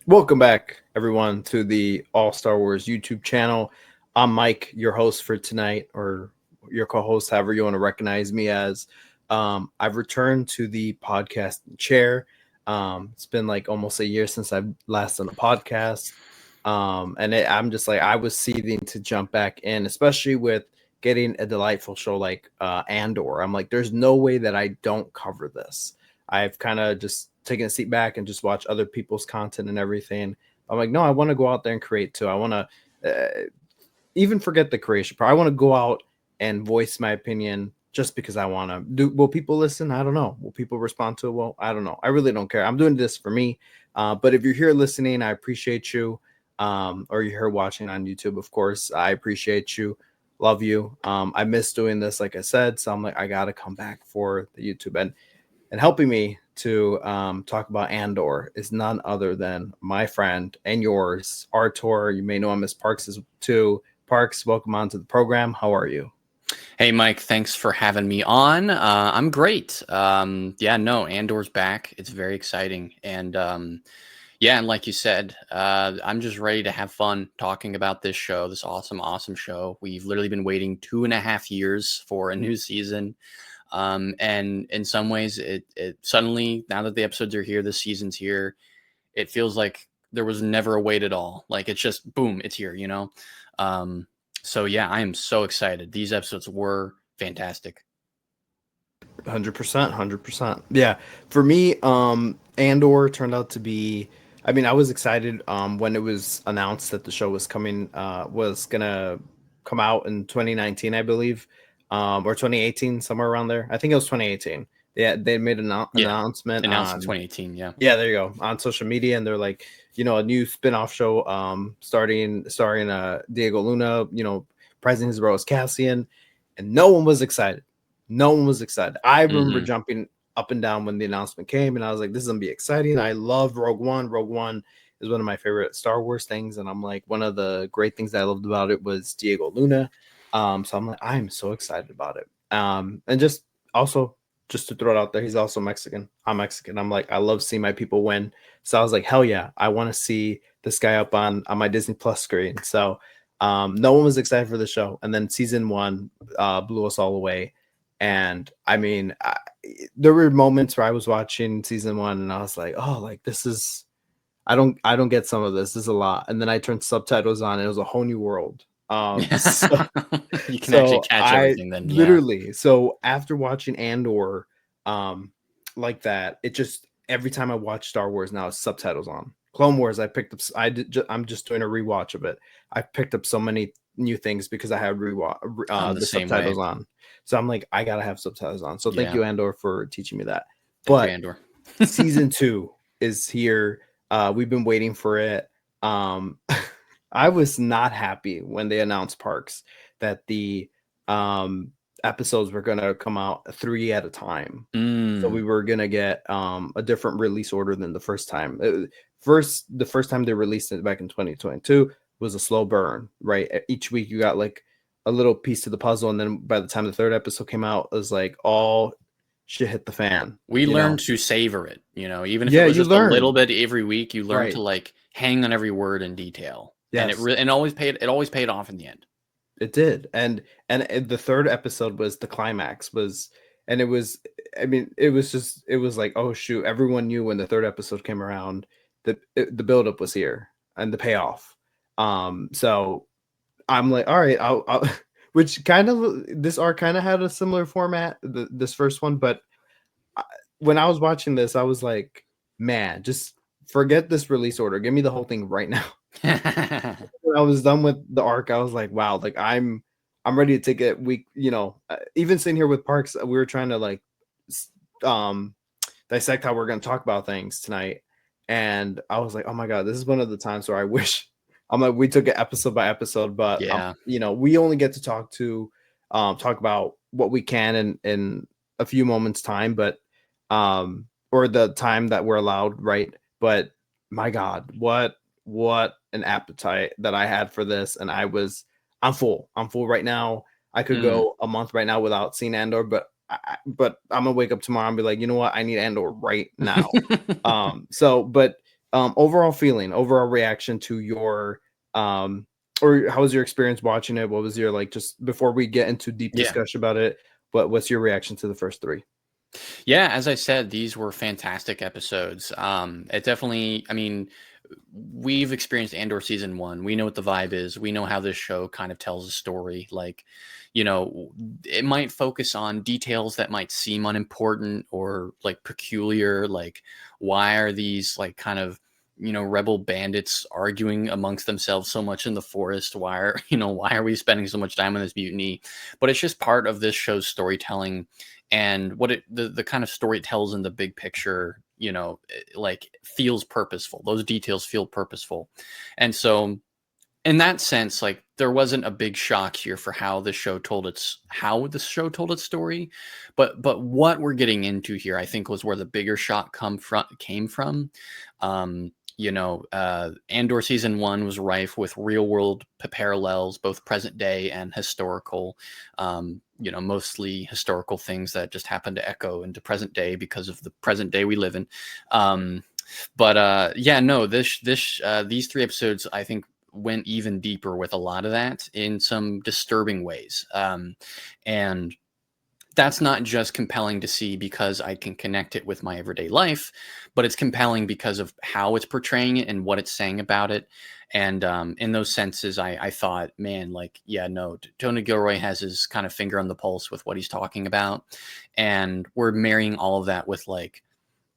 Welcome back, everyone, to the All Star Wars YouTube channel. I'm Mike, your host for tonight, or your co-host, however you want to recognize me as. I've returned to the podcast chair. It's been like almost a year since I've last done a podcast, I'm just like I was seething to jump back in, especially with getting a delightful show like Andor. I'm like, there's no way that I don't cover this. I've kind of just taken a seat back and just watch other people's content and everything. I'm like, no, I want to go out there and create too. I want to even forget the creation part. I want to go out and voice my opinion just because I want to. Will people listen? I don't know. Will people respond to it? Well, I don't know. I really don't care. I'm doing this for me. But if you're here listening, I appreciate you. Or you're here watching on YouTube, of course, I appreciate you. Love you. I miss doing this, like I said. So I'm like, I got to come back for the YouTube. And helping me to talk about Andor is none other than my friend and yours, Artorr. You may know him as Parks too. Parks, welcome on to the program. How are you? Hey, Mike, thanks for having me on. I'm great. Andor's back. It's very exciting. And and like you said, I'm just ready to have fun talking about this show, this awesome show. We've literally been waiting 2.5 years for a new season. And in some ways, it suddenly, now that the episodes are here, the season's here, it feels like there was never a wait at all. Like it's just boom, it's here, you know? So yeah, I am so excited. These episodes were fantastic. 100%. Yeah. For me, Andor turned out to be, I mean, I was excited when it was announced that the show was was gonna come out in 2019, I believe. Or 2018, somewhere around there. I think it was 2018. Yeah, they made an announcement. Announced in 2018, yeah. Yeah, there you go. On social media, and they're like, a new spin-off show starring Diego Luna, presenting his role as Cassian, and no one was excited. No one was excited. I remember jumping up and down when the announcement came, and I was like, this is gonna be exciting. I love Rogue One. Rogue One is one of my favorite Star Wars things, and I'm like, one of the great things that I loved about it was Diego Luna. So I'm like, I'm so excited about it. And just to throw it out there, he's also Mexican. I'm Mexican. I'm like, I love seeing my people win. So I was like, hell yeah, I want to see this guy up on my Disney Plus screen. So no one was excited for the show. And then season 1 blew us all away. And I mean, there were moments where I was watching season 1 and I was like, oh, like this is, I don't get some of this. This is a lot. And then I turned subtitles on and it was a whole new world. You can actually catch everything then. Literally. So after watching Andor like that, it just every time I watch Star Wars now, subtitles on. Clone Wars, I picked up. I'm just doing a rewatch of it. I picked up so many new things because I had the subtitles on. So I'm like, I gotta have subtitles on. So thank you, Andor, for teaching me that. But Andor. season 2 is here. We've been waiting for it. I was not happy when they announced Parks that the episodes were going to come out 3 at a time. So we were going to get a different release order than the first time. The first time they released it back in 2022 was a slow burn, right? Each week you got like a little piece to the puzzle. And then by the time the 3rd episode came out, it was like all shit hit the fan. We learned to savor it, even if it was just a little bit every week, you learned to like hang on every word in detail. Yes. And it always paid off in the end. It did. And the 3rd episode was the climax it was like, oh shoot, everyone knew when the 3rd episode came around that the buildup was here and the payoff. So I'm like, all right, I'll which kind of this arc kind of had a similar format, this first one, but when I was watching this, I was like, man, just forget this release order. Give me the whole thing right now. When I was done with the arc, I was like, wow, like I'm ready to take it week, even sitting here with Parks, we were trying to like dissect how we're going to talk about things tonight. And I was like, oh my God, this is one of the times where I wish we took it episode by episode, but we only get to talk about what we can in a few moments time, but or the time that we're allowed, right? But my God, what an appetite that I had for this. And I'm full right now. I could go a month right now without seeing Andor, but I'm gonna wake up tomorrow and be like, you know what? I need Andor right now. But overall feeling, overall reaction to your or how was your experience watching it? What was your like, just before we get into deep Yeah. discussion about it, what's your reaction to the first three? Yeah, as I said, these were fantastic episodes. It definitely, I mean, we've experienced Andor season one. We know what the vibe is. We know how this show kind of tells a story. Like, you know, it might focus on details that might seem unimportant or like peculiar. Like, why are these like kind of, you know, rebel bandits arguing amongst themselves so much in the forest? Why are, you know, why are we spending so much time on this mutiny? But it's just part of this show's storytelling and what the kind of story it tells in the big picture, you know, like feels purposeful. Those details feel purposeful. And so in that sense, like there wasn't a big shock here for how the show told its story, but what we're getting into here, I think, was where the bigger shock came from. You know, Andor season one was rife with real world parallels, both present day and historical. You know, mostly historical things that just happen to echo into present day because of the present day we live in. But yeah, no, these three episodes, I think, went even deeper with a lot of that in some disturbing ways. And that's not just compelling to see because I can connect it with my everyday life, but it's compelling because of how it's portraying it and what it's saying about it. And in those senses, I thought, man, like, yeah, no, Tony Gilroy has his kind of finger on the pulse with what he's talking about. And we're marrying all of that with like,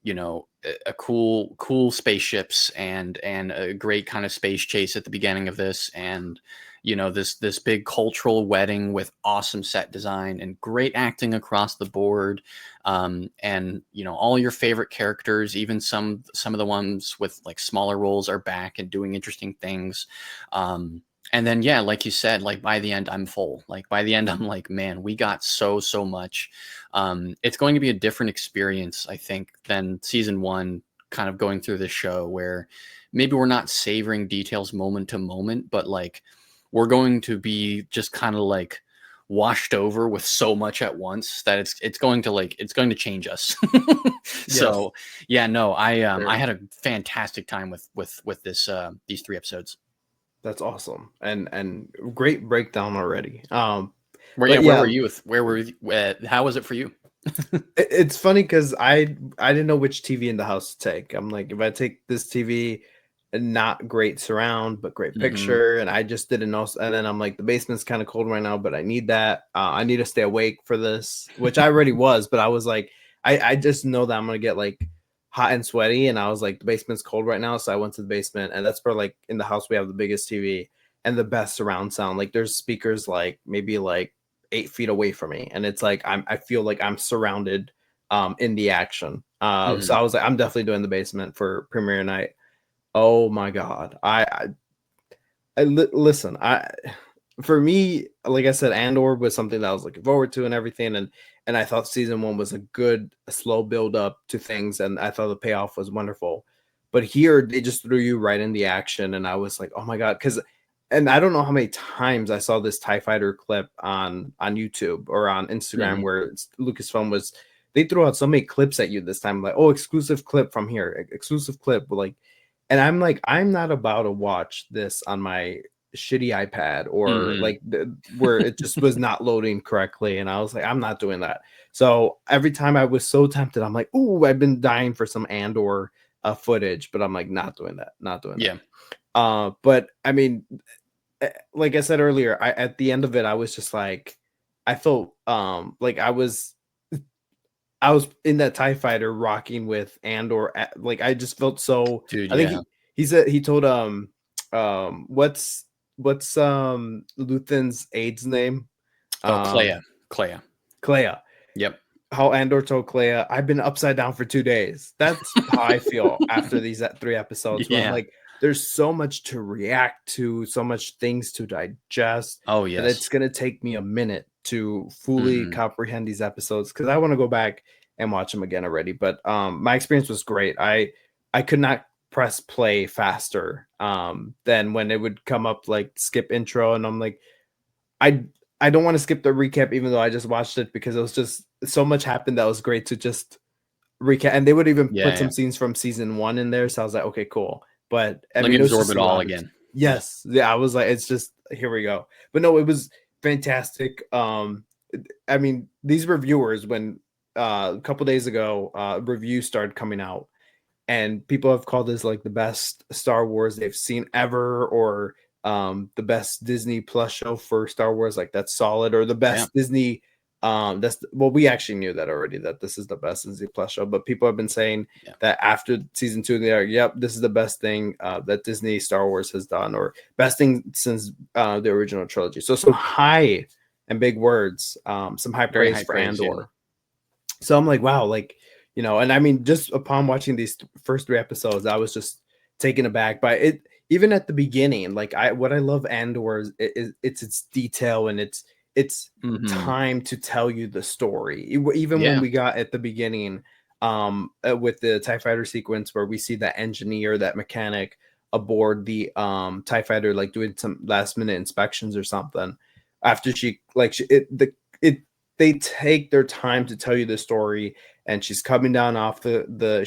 you know, a cool spaceships and a great kind of space chase at the beginning of this, and you know, this big cultural wedding with awesome set design and great acting across the board, and you know, all your favorite characters, even some of the ones with like smaller roles are back and doing interesting things. And then yeah, like you said, like by the end I'm full. Like by the end I'm like, man, we got so much. It's going to be a different experience, I think, than season one, kind of going through this show where maybe we're not savoring details moment to moment, but like we're going to be just kind of like washed over with so much at once that it's going to change us. So yeah, no, I had a fantastic time with this these three episodes. That's awesome, and great breakdown already. Yeah, But where yeah, were you how was it for you? it's funny because I didn't know which TV in the house to take. I'm like, if I take this TV, not great surround, but great Hmm. picture, and I just didn't know. And then I'm like, the basement's kind of cold right now, but I need that. I need to stay awake for this, which I already was, but I was like, I just know that I'm gonna get like hot and sweaty, and I was like, the basement's cold right now, so I went to the basement, and that's where like in the house we have the biggest TV and the best surround sound. Like there's speakers like maybe like 8 feet away from me, and it's like I feel like I'm surrounded in the action. So Hmm. I was like, I'm definitely doing the basement for premiere night. Oh my god, listen. I For me, like I said, Andor was something that I was looking forward to and everything, and I thought season one was a slow build up to things, and I thought the payoff was wonderful. But here, they just threw you right in the action, and I was like, oh my god, because. And I don't know how many times I saw this TIE fighter clip on YouTube or on Instagram Hmm. where Lucasfilm was, they threw out so many clips at you this time, like, oh, exclusive clip from here, exclusive clip, like, and I'm like, I'm not about to watch this on my shitty iPad or Hmm. like where it just was not loading correctly. And I was like, I'm not doing that. So every time I was so tempted, I'm like, oh, I've been dying for some Andor footage, but I'm like, not doing that, not doing that. Yeah. But I mean, like I said earlier, at the end of it, I was just like, I felt like I was in that TIE fighter rocking with Andor. Like I just felt so. Dude, I think yeah. he said he told what's Luthan's aide's name? Oh, Um Clea. Clea. Yep. How Andor told Clea, I've been upside down for 2 days. That's how I feel after these three episodes, where I'm Yeah. like, there's so much to react to, so much things to digest, Oh, that yes. it's gonna take me a minute to fully Hmm. comprehend these episodes because I want to go back and watch them again already. But my experience was great. I could not press play faster than when it would come up like skip intro, and I'm like, I I don't want to skip the recap even though I just watched it because it was just so much happened that was great to just recap, and they would even put Yeah, some scenes from season 1 in there. So I was like, okay, cool. But I let mean, me it was absorb just it a all lot of again. yes, yeah. I was like, it's just here we go. But no, it was fantastic. I mean, these reviewers when a couple days ago, reviews started coming out, and people have called this like the best Star Wars they've seen ever, or the best Disney Plus show for Star Wars. Like that's solid, or the Yeah, best Disney. That's well, we actually knew that already that this is the best Disney Plus show, but people have been saying yeah. that after season 2, they're like, yep, this is the best thing that Disney Star Wars has done, or best thing since the original trilogy. So some high and big words, some high Very praise high for praise. Yeah, Andor. So I'm like, wow, like, and I mean, just upon watching these first 3 episodes, I was just taken aback by it. Even at the beginning, like what I love Andor is it's its detail and it's hmm, time to tell you the story. Even when yeah. we got at the beginning, with the TIE fighter sequence where we see that engineer, that mechanic aboard the TIE fighter, like doing some last minute inspections or something. After she like she, it they take their time to tell you the story, and she's coming down off the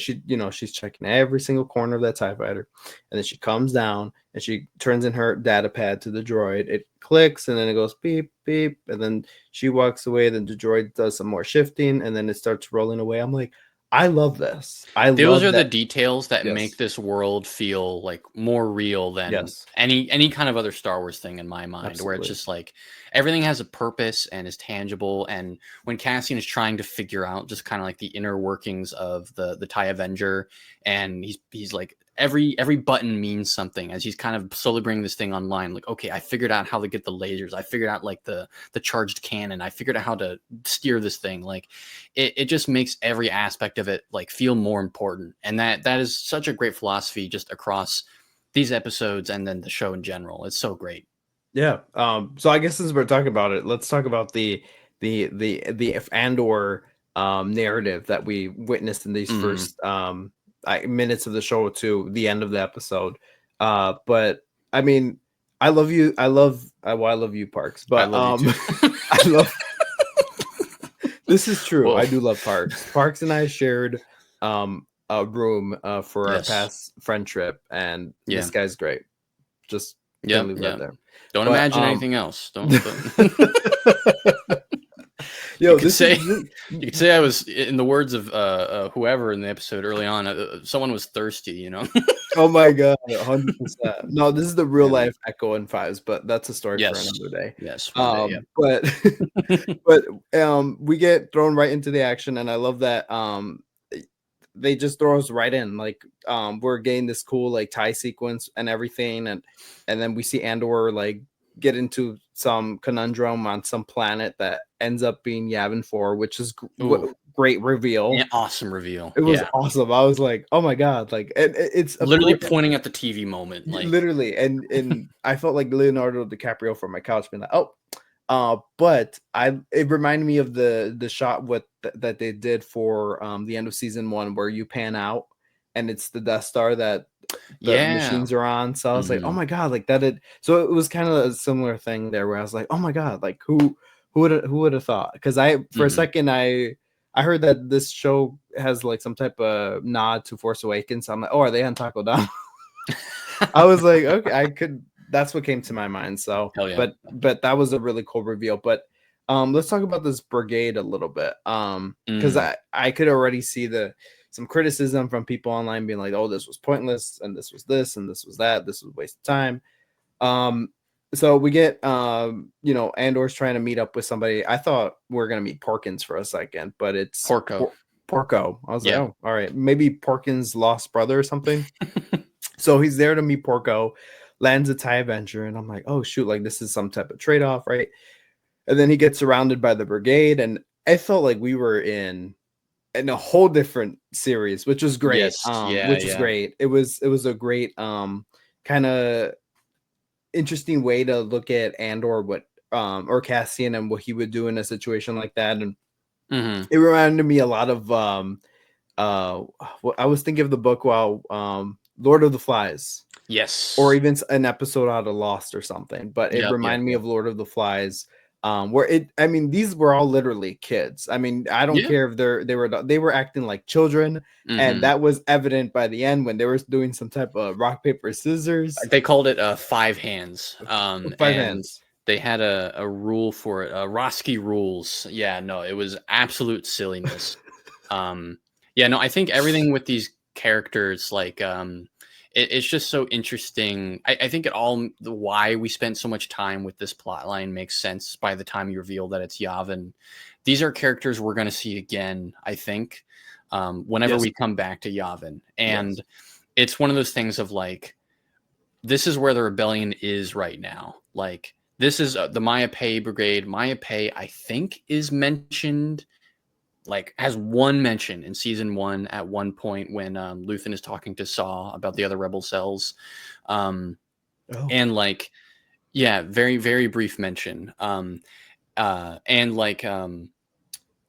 she's checking every single corner of that TIE fighter, and then she comes down and she turns in her data pad to the droid. It clicks and then it goes beep beep, and then she walks away. Then the droid does some more shifting, and then it starts rolling away. I'm like, I love this. I Those love are the that. details that make Yes, this world feel like more real than yes, any kind of other Star Wars thing in my mind, where it's absolutely. just like everything has a purpose and is tangible. And when Cassian is trying to figure out just kind of like the inner workings of the TIE Avenger, and he's like every button means something as he's kind of slowly bringing this thing online. Like, okay, I figured out how to get the lasers. I figured out like the charged cannon. I figured out how to steer this thing. Like it just makes every aspect of it like feel more important. And that is such a great philosophy just across these episodes and then the show in general. It's so great. Yeah. So I guess since we're talking about it, let's talk about the Andor narrative that we witnessed in these Mhm. first minutes of the show to the end of the episode. But I mean, I love you. Well, I love you, Parks. I But love you too. I love. This is true. Whoa. I do love Parks. Parks and I shared a room for our Yes. past friend trip, and Yeah. this guy's great. Just gonna Yep. leave that Yeah. there. Don't But imagine anything else. Don't. You yo, could this is say you could say I was, in the words of whoever in the episode early on, someone was thirsty, you know. oh my god, 100%. No, this is the real Yeah. life Echo and Fives, but that's a story for Yes. another day. Yes. One day. Yeah. But but we get thrown right into the action, and I love that they just throw us right in. Like we're getting this cool like tie sequence and everything, and then we see Andor like get into some conundrum on some planet that ends up being Yavin 4, which is Ooh. great reveal. An awesome reveal. It was Yeah. awesome. I was like, oh my god, like and it's a Literally pointing at the TV moment. Like, literally, and I felt like Leonardo DiCaprio from my couch being like, oh. But it reminded me of the shot that they did for the end of season 1 where you pan out and it's the Death Star that the yeah. machines are on. So I was like, oh Hmm. my god, like that. So it was kind of a similar thing there where I was like, oh my god, like who would have thought? Because for a Hmm. second I heard that this show has like some type of nod to Force Awakens. So I'm like, oh, are they on Taco Down? I was like, okay, I could. That's what came to my mind. So, Hell yeah. but that was a really cool reveal. But let's talk about this brigade a little bit. Because Mm. I could already see some criticism from people online being like, oh, this was pointless, and this was this, and this was that. This was a waste of time. Um, so we get Andor's trying to meet up with somebody. I thought we were gonna meet Porkins for a second, but it's Porco. Porco. I was like, Yeah. oh, all right, maybe Porkins' lost brother or something. So he's there to meet Porco, lands a TIE Avenger, and I'm like, oh shoot, like this is some type of trade-off, right? And then he gets surrounded by the brigade, and I felt like we were in a whole different series, which was great. Yes. Yeah. Which was Yeah. great. It was a great kind of interesting way to look at Andor what or Cassian and what he would do in a situation like that. And Hmm. it reminded me a lot of I was thinking of the book while Lord of the Flies, or Yes. even an episode out of Lost or something. But it Yep. Yep. reminded me Yep. of Lord of the Flies, where I mean, these were all literally kids. I mean, I don't Yeah. care if they were acting like children, and Mm-hmm. that was evident by the end when they were doing some type of rock paper scissors. They called it five hands. Five And hands. they had a rule for it, Roski rules. Yeah, no, it was absolute silliness. Um, yeah, no, I think everything with these characters, like, it's just so interesting. I think why we spent so much time with this plot line makes sense by the time you reveal that it's Yavin. These are characters we're going to see again, I think, whenever Yes. we come back to Yavin. Yes. And it's one of those things of like, this is where the rebellion is right now. Like, this is the Maya Pei Brigade. Maya Pei, I think, is mentioned, like, has one mention in season 1 at one point when Luthan is talking to Saw about the other rebel cells. Um, Oh. and like, yeah, very, very brief mention. And like,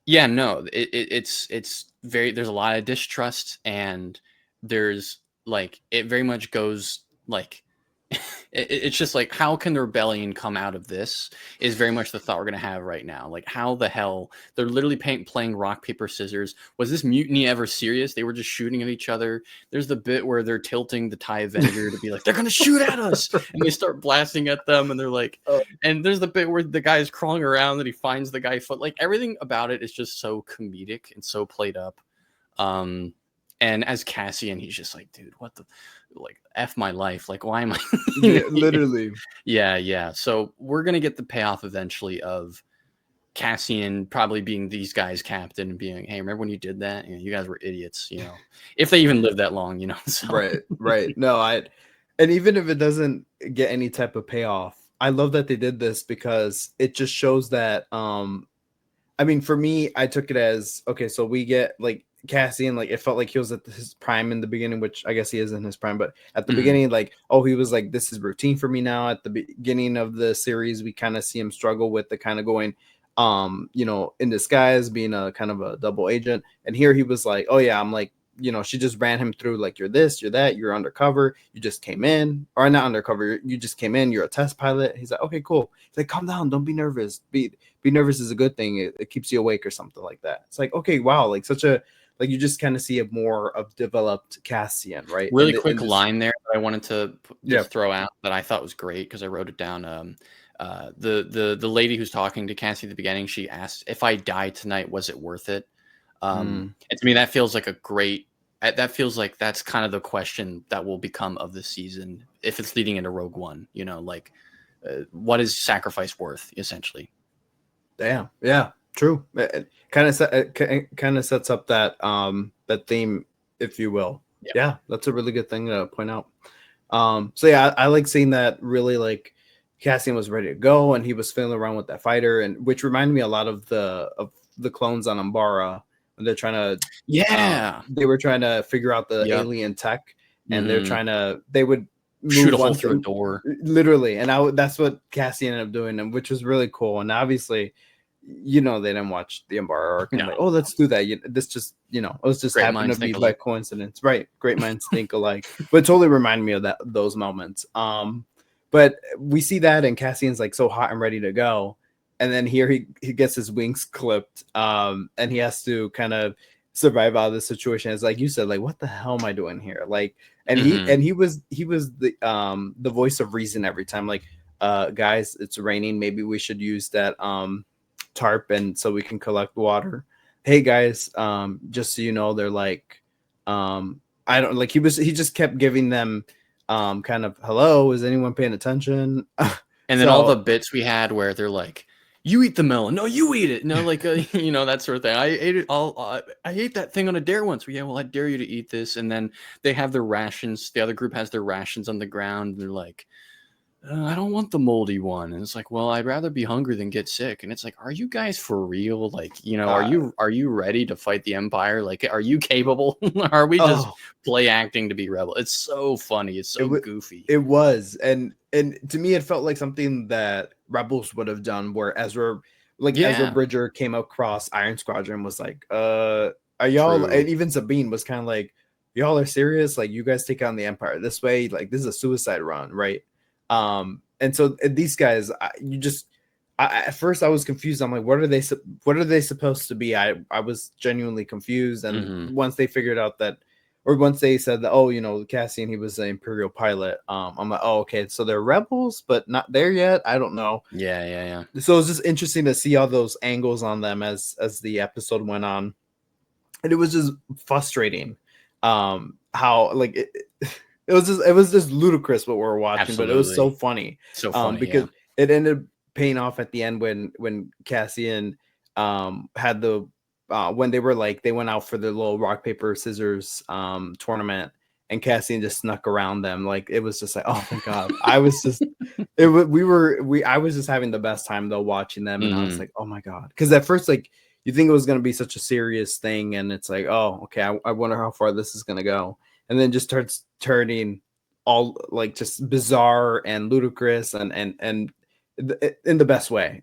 yeah, no, it's very, there's a lot of distrust, and there's like, it very much goes like, it's just like, how can the rebellion come out of this is very much the thought we're going to have right now. Like, how the hell they're literally playing rock paper scissors. Was this mutiny ever serious? They were just shooting at each other. There's the bit where they're tilting the TIE Avenger to be like, they're going to shoot at us, and they start blasting at them, and they're like, and there's the bit where the guy is crawling around and he finds the guy foot. Like, everything about it is just so comedic and so played up. And as Cassian, he's just like, dude, what the, like, F my life. Like, why am I? Yeah, literally. Yeah. So we're gonna get the payoff eventually of Cassian probably being these guys' captain and being, hey, remember when you did that? You guys were idiots, if they even live that long, So. Right. No, and even if it doesn't get any type of payoff, I love that they did this because it just shows that I mean, for me, I took it as, okay, so we get like Cassian, like it felt like he was at his prime in the beginning, which I guess he is in his prime, but at the beginning, like, oh, he was like, this is routine for me now. At the beginning of the series, we kind of see him struggle with the kind of going, in disguise, being a kind of a double agent. And here he was like, oh yeah, I'm like, she just ran him through like, you're this, you're that, you're undercover, you just came in, or not undercover, you just came in, you're a test pilot. He's like, okay, cool. He's like, calm down, don't be nervous. Be nervous is a good thing. It keeps you awake or something like that. It's like, okay, wow, like such a, like, you just kind of see a more of developed Cassian, right? Really quick line there that I wanted to just throw out that I thought was great because I wrote it down. The lady who's talking to Cassie at the beginning, she asked, if I die tonight, was it worth it? And to me, that feels like that feels like that's kind of the question that will become of the season if it's leading into Rogue One, like, what is sacrifice worth, essentially? Damn. Yeah, true. It kind of sets up that that theme, if you will. Yeah, that's a really good thing to point out. So yeah, I like seeing that. Really, like, Cassian was ready to go and he was fiddling around with that fighter, and which reminded me a lot of the clones on Umbara when they're trying to they were trying to figure out the alien tech, and they would shoot a hole through a door, literally, and that's what Cassian ended up doing, and which was really cool. And obviously, they didn't watch the Umbara arc and like, oh, let's do that. This just, it was just happened to be by coincidence, right? Great minds think alike. But it totally reminded me of those moments. But we see that, and Cassian's like so hot and ready to go, and then here he gets his wings clipped, and he has to kind of survive out of this situation. It's like you said, like, what the hell am I doing here? Like, and he was the voice of reason every time. Like, guys, it's raining. Maybe we should use that tarp and so we can collect water. Hey guys, just so you know, they're like, I don't, like, he just kept giving them kind of, hello, is anyone paying attention? And then all the bits we had where they're like, you eat the melon, no, you eat it, no, like, that sort of thing. I ate it all. I ate that thing on a dare once. Yeah, well, I dare you to eat this. And then they have their rations. The other group has their rations on the ground. And they're like, I don't want the moldy one. And it's like, well, I'd rather be hungry than get sick. And it's like, are you guys for real? Like, are you ready to fight the Empire? Like, are you capable? Are we just play acting to be rebel? It's so funny. It's so goofy. It was. And to me, it felt like something that Rebels would have done, where Ezra Bridger came across Iron Squadron, was like, are y'all, and even Sabine was kind of like, y'all are serious? Like, you guys take on the Empire this way? Like, this is a suicide run, right? And so these guys, at first I was confused. I'm like, what are they supposed to be? I was genuinely confused. And once they figured out that, or once they said that, oh, Cassian, he was an Imperial pilot. I'm like, oh, okay, so they're rebels, but not there yet. I don't know. Yeah. So it's just interesting to see all those angles on them as the episode went on, and it was just frustrating. How like it was just ludicrous what we were watching, Absolutely. but it was so funny. So funny, because it ended paying off at the end when Cassian had the when they were like they went out for the little rock paper scissors tournament, and Cassian just snuck around them. Like it was just like, oh my god, I was just I was just having the best time though watching them, and I was like, oh my god, because at first like you think it was going to be such a serious thing, and it's like, oh, okay, I wonder how far this is going to go, and then just starts turning all like just bizarre and ludicrous and in the best way.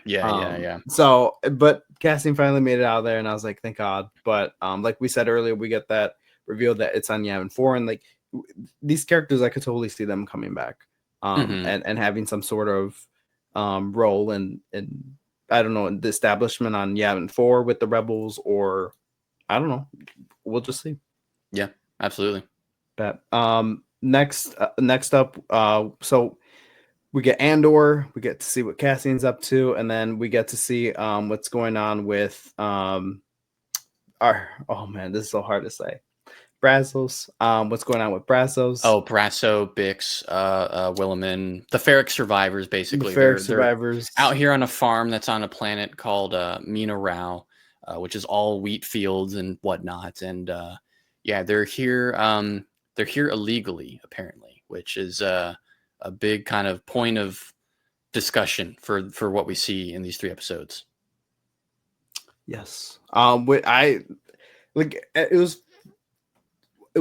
Yeah. So, but Cassian finally made it out of there, and I was like, thank God. But like we said earlier, we get that reveal that it's on Yavin 4, and like these characters, I could totally see them coming back, and having some sort of role in I don't know, the establishment on Yavin 4 with the rebels, or I don't know. We'll just see. Yeah, absolutely. But next up, so we get Andor, we get to see what Cassian's up to, and then we get to see what's going on with oh man, this is so hard to say. Brazos. What's going on with Brazos? Oh, Brasso, Bix, Williman, the Feric survivors, basically. The Feric survivors out here on a farm that's on a planet called Mina Rao, which is all wheat fields and whatnot. And yeah, they're here. They're here illegally, apparently, which is a big kind of point of discussion for what we see in these 3 episodes. Yes. I like it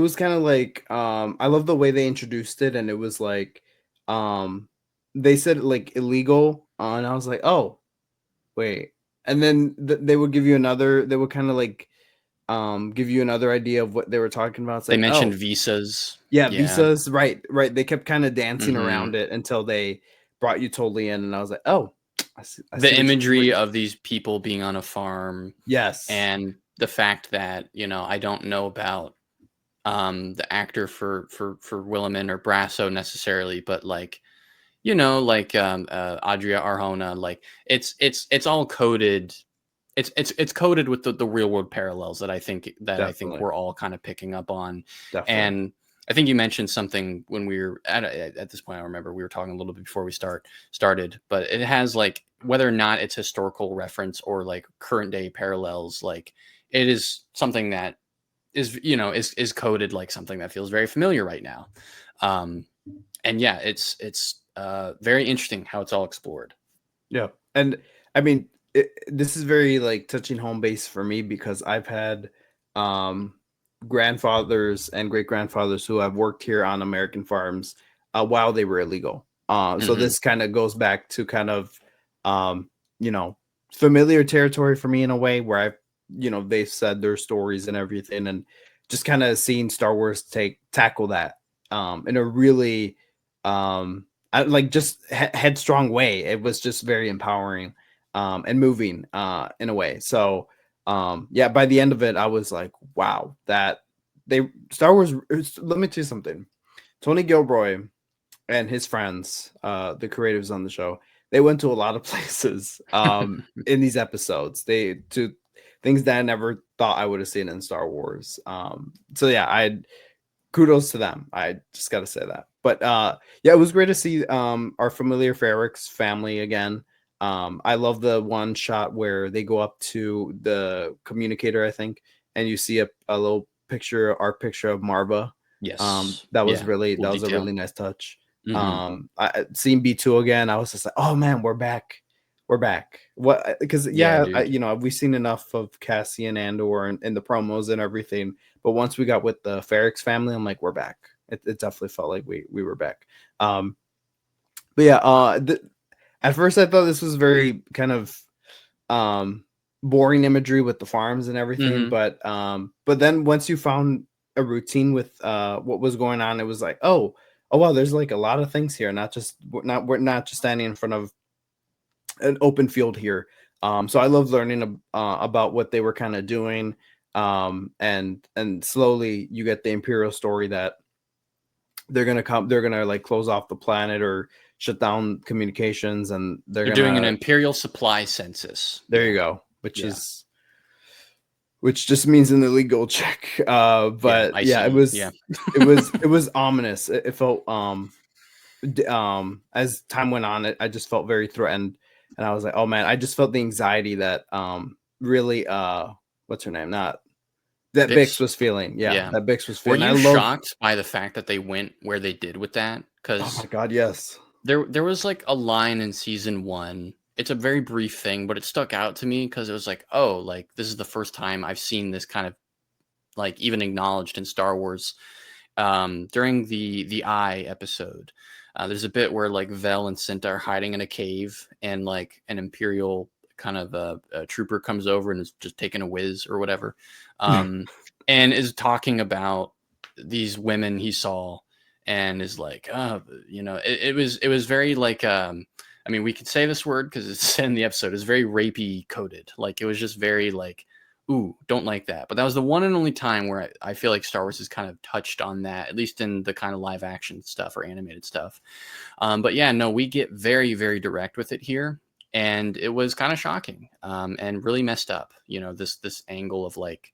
was kind of like I love the way they introduced it, and it was like they said like illegal, and I was like, oh wait, and then they would give you another, they would kind of like give you another idea of what they were talking about. It's they like, mentioned visas. Yeah, visas, right. They kept kind of dancing around it until they brought you totally in, and I was like, oh, I see the imagery of these people being on a farm. Yes. And the fact that, I don't know about the actor for Williman or Brasso necessarily, but like, Adria Arjona, like it's all coded. It's coded with the real world parallels that I think we're all kind of picking up on. Definitely. And I think you mentioned something when we were at this point. I remember we were talking a little bit before we started, but it has like, whether or not it's historical reference or like current day parallels, like it is something that is coded like something that feels very familiar right now. And yeah, it's very interesting how it's all explored. Yeah. And I mean, this is very like touching home base for me, because I've had grandfathers and great grandfathers who have worked here on American farms while they were illegal. So this kind of goes back to kind of familiar territory for me in a way, where I've they've said their stories and everything, and just kind of seeing Star Wars tackle that in a really like just headstrong way. It was just very empowering and moving in a way. So yeah, by the end of it, I was like, wow, that Star Wars. Let me tell you something. Tony Gilroy and his friends, the creatives on the show, they went to a lot of places in these episodes. They to things that I never thought I would have seen in Star Wars. So yeah, kudos to them. I just got to say that. But yeah, it was great to see our familiar Ferric's family again. I love the one shot where they go up to the communicator, I think, and you see a little picture, our picture of Marva. Yes. That was really a really nice touch. I seen B2 again. I was just like, oh man, we're back. What? Because we've seen enough of Cassian and Andor in the promos and everything, but once we got with the Ferric's family, I'm like, we're back. It definitely felt like we were back. But yeah, at first I thought this was very kind of boring imagery with the farms and everything, but then once you found a routine with what was going on, it was like, oh wow, there's like a lot of things here. We're not just standing in front of an open field here. So I love learning about what they were kind of doing. And slowly you get the Imperial story that they're gonna like close off the planet or shut down communications, and they're doing an gonna Imperial supply census. there Yeah. you go, Yeah. which just means an illegal check. Yeah. But I yeah, see. Yeah. it was ominous. It felt as time went on, I just felt very threatened, and I was like, oh man, I just felt the anxiety that really what's her name? Not that Bix Bix. was feeling. Yeah, Yeah. that Bix was Were feeling. I you love. shocked by the fact that they went where they did with that? Oh my Because god, yes. there was like a line in season 1. It's a very brief thing, but it stuck out to me because it was like, oh, like this is the first time I've seen this kind of like even acknowledged in Star Wars. During the Eye episode, there's a bit where like Vel and Cinta are hiding in a cave, and like an Imperial kind of a trooper comes over and is just taking a whiz or whatever, and is talking about these women he saw, and is like, it was very like, I mean, we could say this word because it's in the episode. It's very rapey coded. Like it was just very like, ooh, don't like that. But that was the one and only time where I feel like Star Wars has kind of touched on that, at least in the kind of live action stuff or animated stuff. But yeah, no, we get very, very direct with it here. And it was kind of shocking, and really messed up, this angle of like,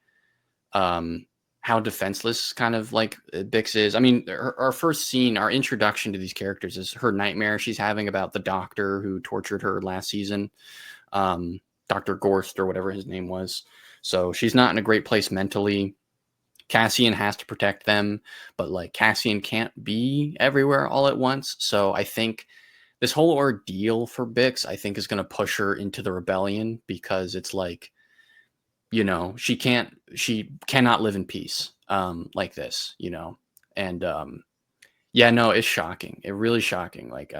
how defenseless kind of like Bix is. I mean, our first scene, our introduction to these characters is her nightmare she's having about the doctor who tortured her last season, Dr. Gorst or whatever his name was. So she's not in a great place mentally. Cassian has to protect them, but like Cassian can't be everywhere all at once. So I think this whole ordeal for Bix, I think, is going to push her into the rebellion, because it's like, she cannot live in peace, like this, and yeah, no, it's shocking. It really shocking. Like,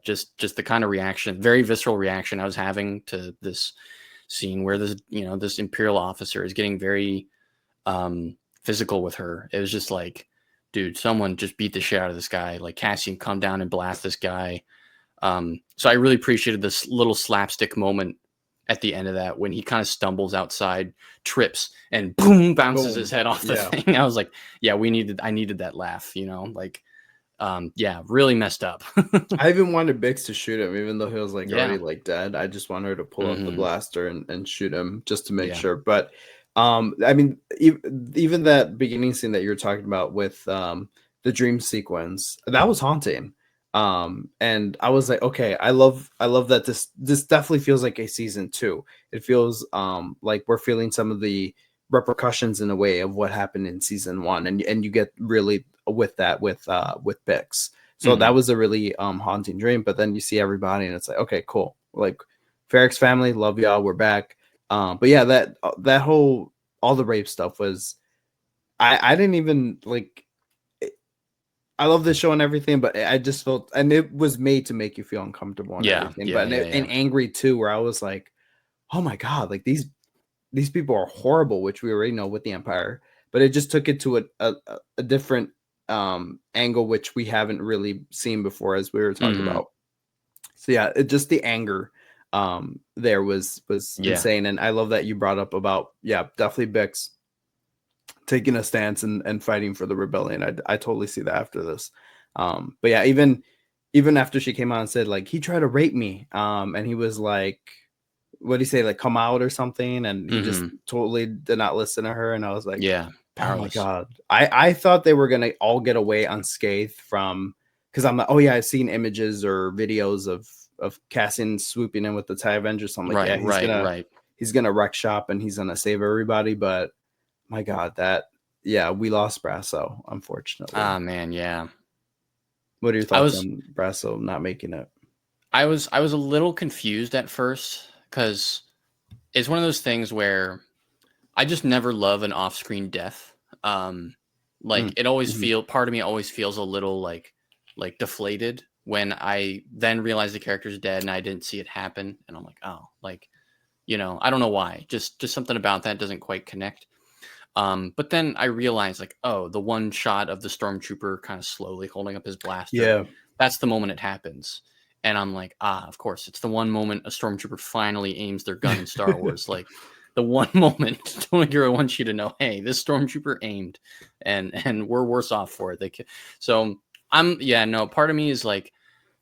just the kind of reaction, very visceral reaction I was having to this scene where this Imperial officer is getting very physical with her. It was just like, dude, someone just beat the shit out of this guy. Like Cassian, come down and blast this guy. So I really appreciated this little slapstick moment at the end of that when he kind of stumbles outside, trips, and boom, bounces his head off the thing. I was like, yeah, I needed that laugh, like, yeah, really messed up. I even wanted Bix to shoot him, even though he was like Yeah. already like dead. I just wanted her to pull out the blaster and shoot him just to make Yeah. sure. But I mean, even that beginning scene that you're talking about with the dream sequence, that was haunting. And I was like, okay, I love that this definitely feels like a season 2. It feels like we're feeling some of the repercussions in a way of what happened in season 1, and you get really with that with Bix. So that was a really haunting dream. But then you see everybody, and it's like, okay, cool. Like Ferric's family, love y'all, we're back. But yeah, that whole all the rape stuff was, I didn't even like. I love this show and everything, but I just felt, and it was made to make you feel uncomfortable and everything. And angry too, where I was like, oh my god, like these people are horrible, which we already know with the Empire, but it just took it to a different angle, which we haven't really seen before, as we were talking about. So yeah, just the anger there was insane. And I love that you brought up about, definitely Bix taking a stance and fighting for the rebellion. I totally see that after this. But yeah, even after she came out and said like he tried to rape me, and he was like, what did he say, like come out or something, and he just totally did not listen to her. And I was like, yeah, oh my powerless. god, I thought they were gonna all get away unscathed from, because I'm like, oh yeah, I've seen images or videos of Cassian swooping in with the TIE Avengers. So I'm like, he's gonna wreck shop and he's gonna save everybody. But my god, we lost Brasso, unfortunately. Ah, man, yeah. What are your thoughts on Brasso not making it? I was a little confused at first, because it's one of those things where I just never love an off-screen death. Like it always part of me always feels a little like deflated when I then realize the character's dead and I didn't see it happen, and I'm like, oh, like, I don't know why. Just something about that doesn't quite connect. But then I realized, like, oh, the one shot of the stormtrooper kind of slowly holding up his blaster. Yeah, that's the moment it happens. And I'm like, of course, it's the one moment a stormtrooper finally aims their gun in Star Wars. Like the one moment Tony Gura wants you to know, hey, this stormtrooper aimed, and we're worse off for it. So part of me is like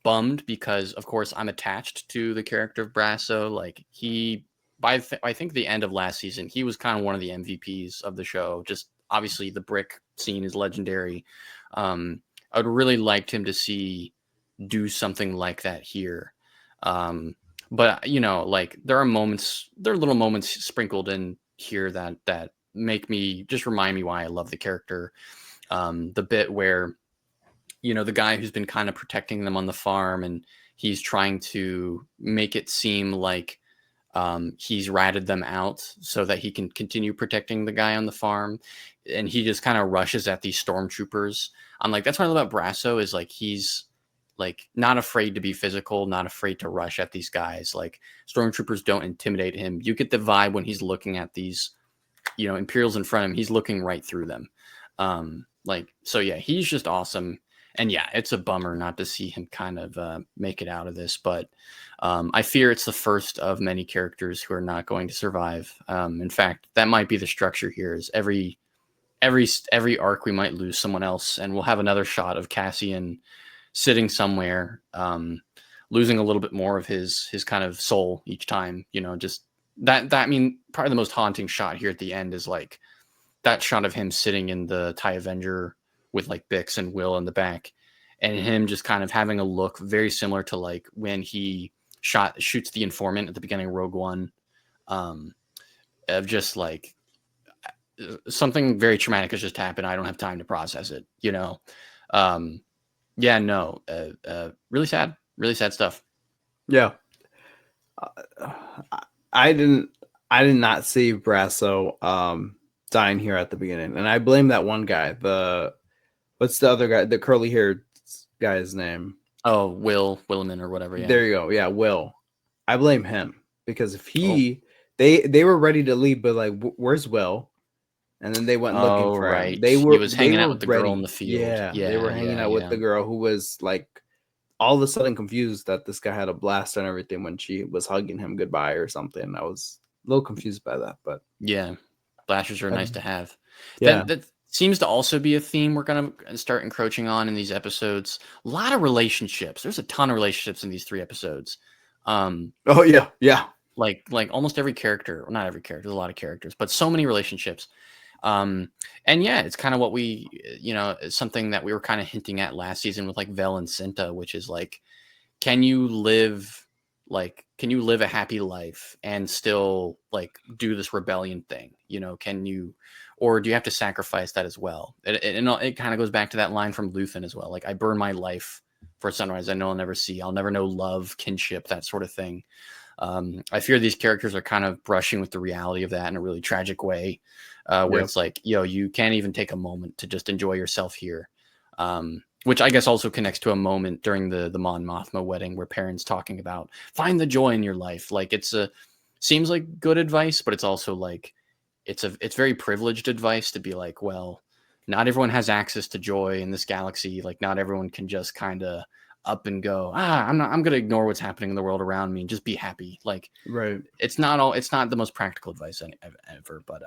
bummed because, of course, I'm attached to the character of Brasso. Like I think the end of last season, he was kind of one of the MVPs of the show. Just obviously the brick scene is legendary. I would really liked him to do something like that here. But like there are little moments sprinkled in here that make me just remind me why I love the character. The bit where, the guy who's been kind of protecting them on the farm, and he's trying to make it seem like he's ratted them out so that he can continue protecting the guy on the farm. And he just kind of rushes at these stormtroopers. I'm like, that's what I love about Brasso, is like, he's like not afraid to be physical, not afraid to rush at these guys. Like stormtroopers don't intimidate him. You get the vibe when he's looking at these, Imperials in front of him, he's looking right through them. So yeah, he's just awesome. And yeah, it's a bummer not to see him kind of make it out of this, but I fear it's the first of many characters who are not going to survive. In fact, that might be the structure here, is every arc we might lose someone else, and we'll have another shot of Cassian sitting somewhere, losing a little bit more of his kind of soul each time. Just that I mean, probably the most haunting shot here at the end is like that shot of him sitting in the TIE Avenger with like Bix and Will in the back, and him just kind of having a look very similar to like when he shoots the informant at the beginning of Rogue One, of just like something very traumatic has just happened. I don't have time to process it, really sad stuff. Yeah. I did not see Brasso dying here at the beginning, and I blame that one guy. What's the other guy? The curly haired guy's name? Oh, Williman or whatever. Yeah. There you go. Yeah, Will. I blame him, because if they were ready to leave, but like, where's Will? And then they went looking for him. He was hanging out with the girl in the field. Yeah, they were hanging out with the girl who was like all of a sudden confused that this guy had a blast and everything when she was hugging him goodbye or something. I was a little confused by that, but yeah, blasters are nice to have. Yeah, that seems to also be a theme we're going to start encroaching on in these episodes. A lot of relationships. There's a ton of relationships in these 3 episodes. Oh yeah. Like almost every character, well, not every character, there's a lot of characters, but so many relationships. And yeah, it's kind of what we, it's something that we were kind of hinting at last season with like Vel and Cinta, which is like, can you live a happy life and still like do this rebellion thing? Or do you have to sacrifice that as well? It kind of goes back to that line from Luthan as well. Like, I burn my life for a sunrise I know I'll never see. I'll never know love, kinship, that sort of thing. I fear these characters are kind of brushing with the reality of that in a really tragic way, where it's like, you can't even take a moment to just enjoy yourself here. Which I guess also connects to a moment during the Mon Mothma wedding where Perrin's talking about find the joy in your life. Like, seems like good advice, but it's also like, it's very privileged advice to be like, well, not everyone has access to joy in this galaxy. Like, not everyone can just kind of up and go, I'm going to ignore what's happening in the world around me and just be happy. Like, right. It's not the most practical advice ever, but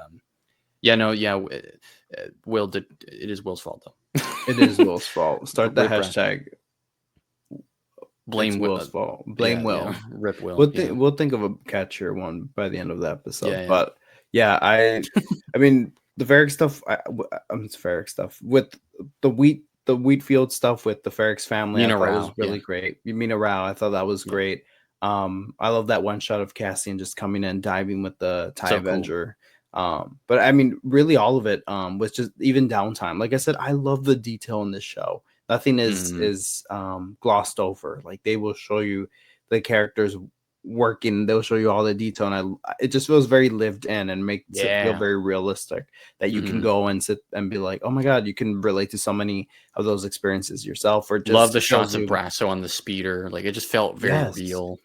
Will it is Will's fault though. It is Will's fault. Start the Rip hashtag. Blame Will's fault. Blame Will. Yeah. Rip Will. We'll think of a catchier one by the end of the episode. Yeah. But yeah, I mean, the Feric stuff. It's Feric stuff with the wheat field stuff with the Feric's family. Mina I thought Rao, was really great. Mina Rao, I thought that was great. I love that one shot of Cassian just coming in, diving with the TIE Avenger. Cool. But I mean, really, all of it was just even downtime. Like I said, I love the detail in this show. Nothing is glossed over. Like, they will show you the characters working. They'll show you all the detail, and it just feels very lived in and makes it feel very realistic. That you can go and sit and be like, oh my god, you can relate to so many of those experiences yourself. Or just love the shots of Brasso on the speeder. Like, it just felt very real.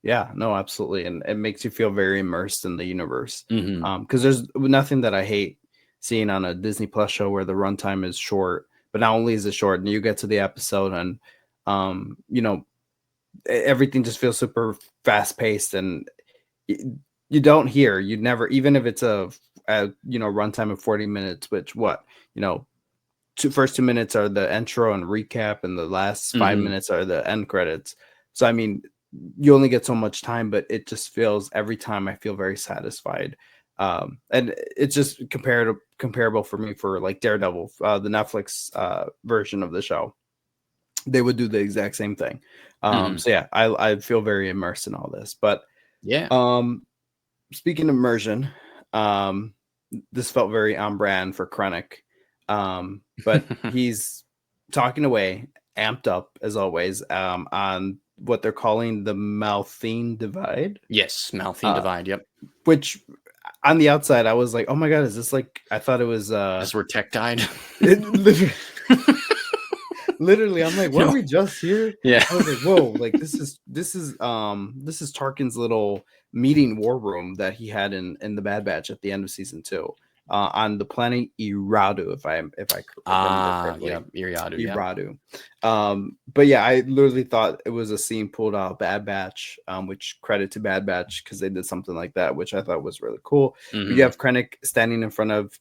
Yeah, no, absolutely. And it makes you feel very immersed in the universe. Because there's nothing that I hate seeing on a Disney Plus show where the runtime is short, but not only is it short and you get to the episode and, everything just feels super fast paced, and you don't hear, you never, even if it's a runtime of 40 minutes, which first 2 minutes are the intro and recap, and the last 5 minutes are the end credits. So I mean, you only get so much time, but it just feels, every time I feel very satisfied. And it's just comparable for me for like Daredevil, the Netflix version of the show. They would do the exact same thing. So yeah, I feel very immersed in all this. But Yeah. speaking of immersion, this felt very on brand for Krennic. But he's talking away, amped up as always, on what they're calling the Malthine Divide. Yes, Malthine Divide. Yep. Which on the outside, I was like, oh my god, is this like, I thought it was This is where tech died. Literally, I'm like, weren't we just here? Yeah. I was like, whoa, like this is Tarkin's little meeting war room that he had in the Bad Batch at the end of season 2. On the planet Iradu, if I remember correctly. Yeah, Iradu. But yeah, I literally thought it was a scene pulled out of Bad Batch, which credit to Bad Batch because they did something like that, which I thought was really cool. Mm-hmm. You have Krennic standing in front of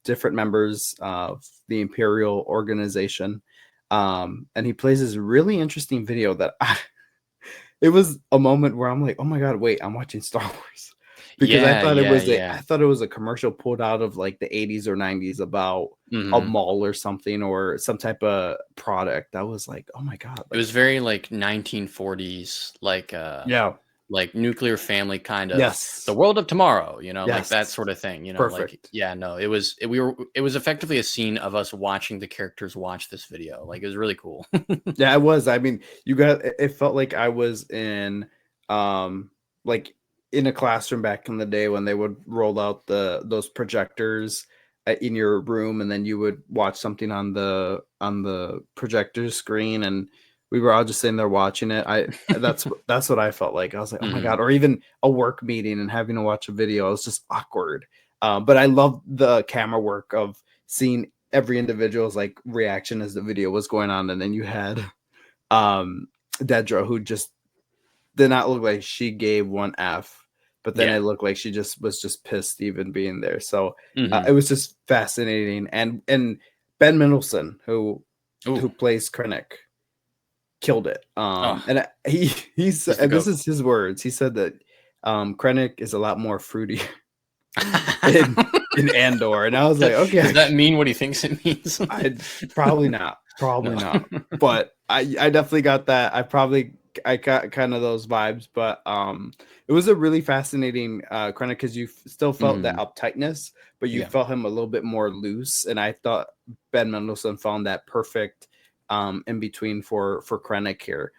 different members of the Imperial organization, and he plays this really interesting video that it was a moment where I'm like, oh my god, wait, I'm watching Star Wars. Because I thought it was a commercial pulled out of like the 80s or 90s about a mall or something, or some type of product. I was like, oh my god, like, it was very like 1940s, like nuclear family kind of. Yes. The world of tomorrow, Yes. like that sort of thing, Perfect. It was effectively a scene of us watching the characters watch this video. Like, it was really cool. Yeah, it was. I mean, it felt like I was in like in a classroom back in the day when they would roll out those projectors in your room, and then you would watch something on the projector screen, and we were all just sitting there watching it. That's what I felt like. I was like, oh my god. Or even a work meeting and having to watch a video, it was just awkward. But I love the camera work of seeing every individual's like reaction as the video was going on, and then you had Dedra, who just did not look like she gave one F, but then it looked like she was just pissed even being there. So it was just fascinating. And Ben Mendelsohn, who plays Krennic, killed it. And he said, and this is his words. He said that Krennic is a lot more fruity in Andor, and I was like, okay, does that mean what he thinks it means? Probably not. But I definitely got that. I got kind of those vibes, but it was a really fascinating Krennic, because you still felt that uptightness, but you felt him a little bit more loose, and I thought Ben Mendelsohn found that perfect in between for Krennic here,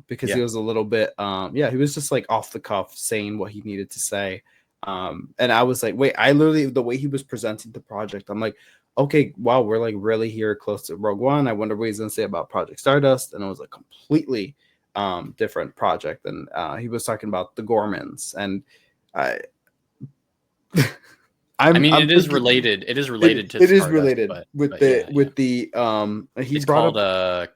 because he was a little bit he was just like off the cuff saying what he needed to say, and I was like, wait, I literally, the way he was presenting the project, I'm like, okay, wow, we're like really here close to Rogue One. I wonder what he's gonna say about Project Stardust, and it was a completely different project. And he was talking about the Gormans, and it is related. It is related to. It is related with the It's brought called up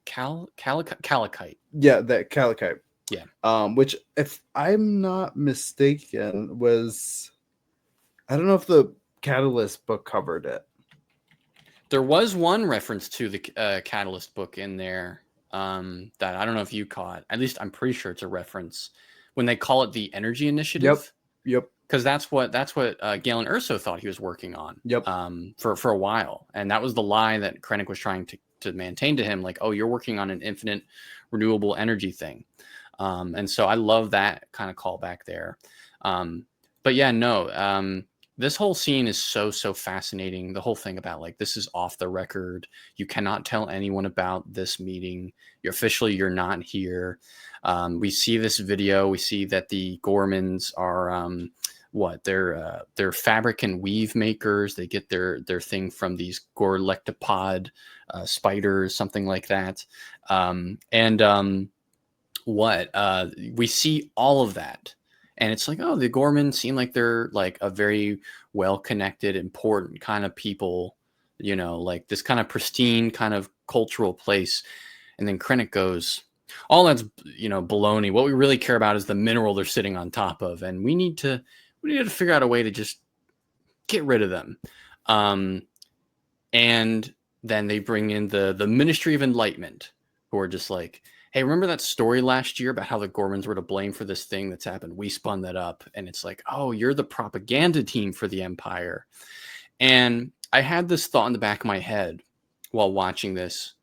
Calicite. Yeah, that Calicite. Yeah. Which, if I'm not mistaken, was, I don't know if the Catalyst book covered it. There was one reference to the Catalyst book in there that I don't know if you caught. At least I'm pretty sure it's a reference when they call it the Energy Initiative. Yep. Because that's what Galen Erso thought he was working on. Yep. For a while, and that was the lie that Krennic was trying to maintain to him, like, oh, you're working on an infinite renewable energy thing. And so I love that kind of callback there. But yeah, no. This whole scene is so fascinating. The whole thing about, like, this is off the record. You cannot tell anyone about this meeting. You're not here. We see this video. We see that the Gormans are they're fabric and weave makers. They get their thing from these Gorlectopod spiders, something like that. We see all of that. And it's like, oh, the Gormans seem like they're like a very well-connected, important kind of people, like this kind of pristine kind of cultural place. And then Krennic goes, All that's, baloney. What we really care about is the mineral they're sitting on top of, and we need to figure out a way to just get rid of them. And then they bring in the Ministry of Enlightenment, who are just like, hey, remember that story last year about how the Gormans were to blame for this thing that's happened? We spun that up. And it's like, oh, you're the propaganda team for the Empire. And I had this thought in the back of my head while watching this,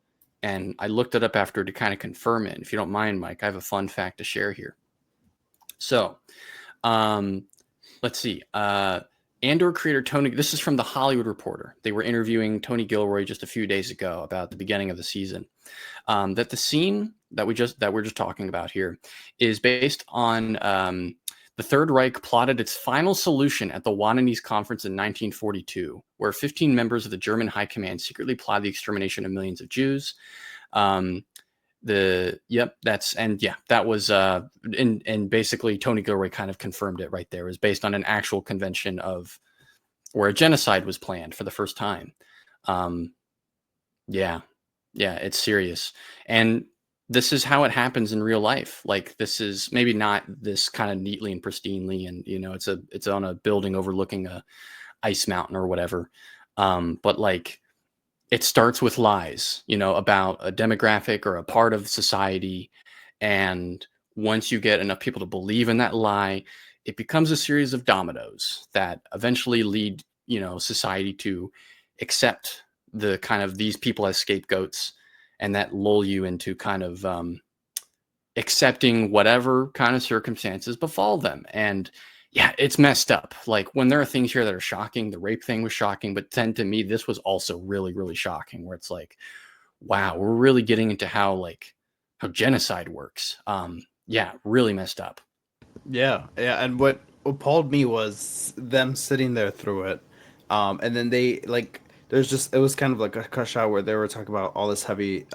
and I looked it up after to kind of confirm it. If you don't mind, Mike, I have a fun fact to share here. So, let's see. Andor creator Tony, this is from The Hollywood Reporter. They were interviewing Tony Gilroy just a few days ago about the beginning of the season. That the scene that we're just talking about here is based on the Third Reich plotted its final solution at the Wananese Conference in 1942, where 15 members of the German High Command secretly plotted the extermination of millions of Jews. That was and basically Tony Gilroy kind of confirmed it right there. It was based on an actual convention of where a genocide was planned for the first time. It's serious. And this is how it happens in real life. Like, this is maybe not this kind of neatly and pristinely, and it's on a building overlooking a ice mountain or whatever. But like, it starts with lies, about a demographic or a part of society. And once you get enough people to believe in that lie, it becomes a series of dominoes that eventually lead, society to accept the kind of these people as scapegoats, and that lull you into kind of accepting whatever kind of circumstances befall them. And yeah, it's messed up. Like, when there are things here that are shocking, the rape thing was shocking, but then to me, this was also really, really shocking, where it's like, wow, we're really getting into how genocide works. Really messed up. Yeah. And what appalled me was them sitting there through it. And then they it was kind of like a cut shot where they were talking about all this heavy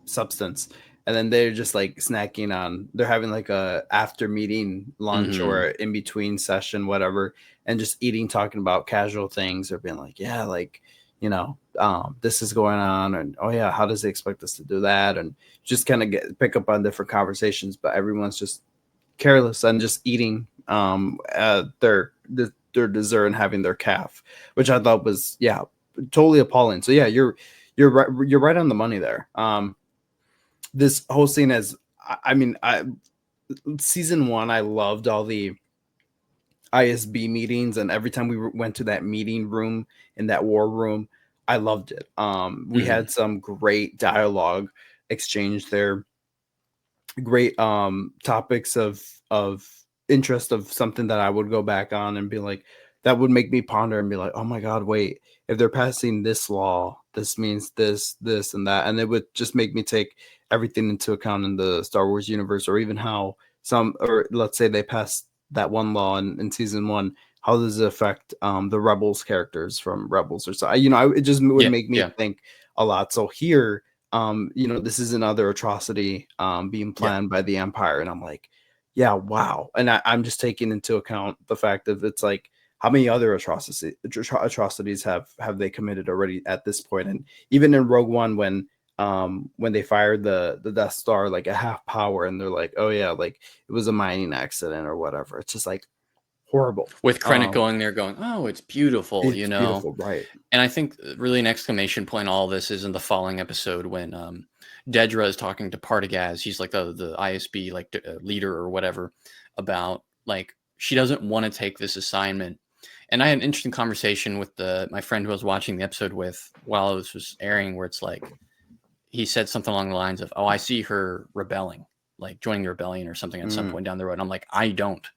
substance, and then they're just like snacking on, they're having like a after meeting lunch or in between session, whatever, and just eating, talking about casual things, or being like, yeah, like, this is going on, and oh yeah, how does they expect us to do that, and just kind of pick up on different conversations, but everyone's just careless and just eating their dessert and having their calf, which I thought was totally appalling. So yeah, you're right on the money there. This whole scene season 1, I loved all the ISB meetings, and every time we went to that meeting room in that war room, I loved it. We had some great dialogue exchange there, great topics of interest, of something that I would go back on and be like, that would make me ponder and be like, oh my god, wait, if they're passing this law, this means this and that, and it would just make me take everything into account in the Star Wars universe, or even how or let's say they pass that one law in season 1, how does it affect the Rebels characters from Rebels, or so, it just would make me think a lot. So here, this is another atrocity being planned by the Empire, and I'm like, yeah, wow. And I'm just taking into account the fact that it's like, how many other atrocities have they committed already at this point? And even in Rogue One, when they fired the Death Star like at half power, and they're like, oh yeah, like it was a mining accident or whatever. It's just like horrible. With Krennic going there going, oh, it's beautiful, it's beautiful, right? And I think really an exclamation point in all this is in the following episode when Dedra is talking to Partagaz. He's like the ISB leader or whatever, about like, she doesn't want to take this assignment. And I had an interesting conversation with my friend who I was watching the episode with while this was airing, where it's like, he said something along the lines of, oh, I see her rebelling, like joining the rebellion or something at some point down the road. And I'm like, I don't.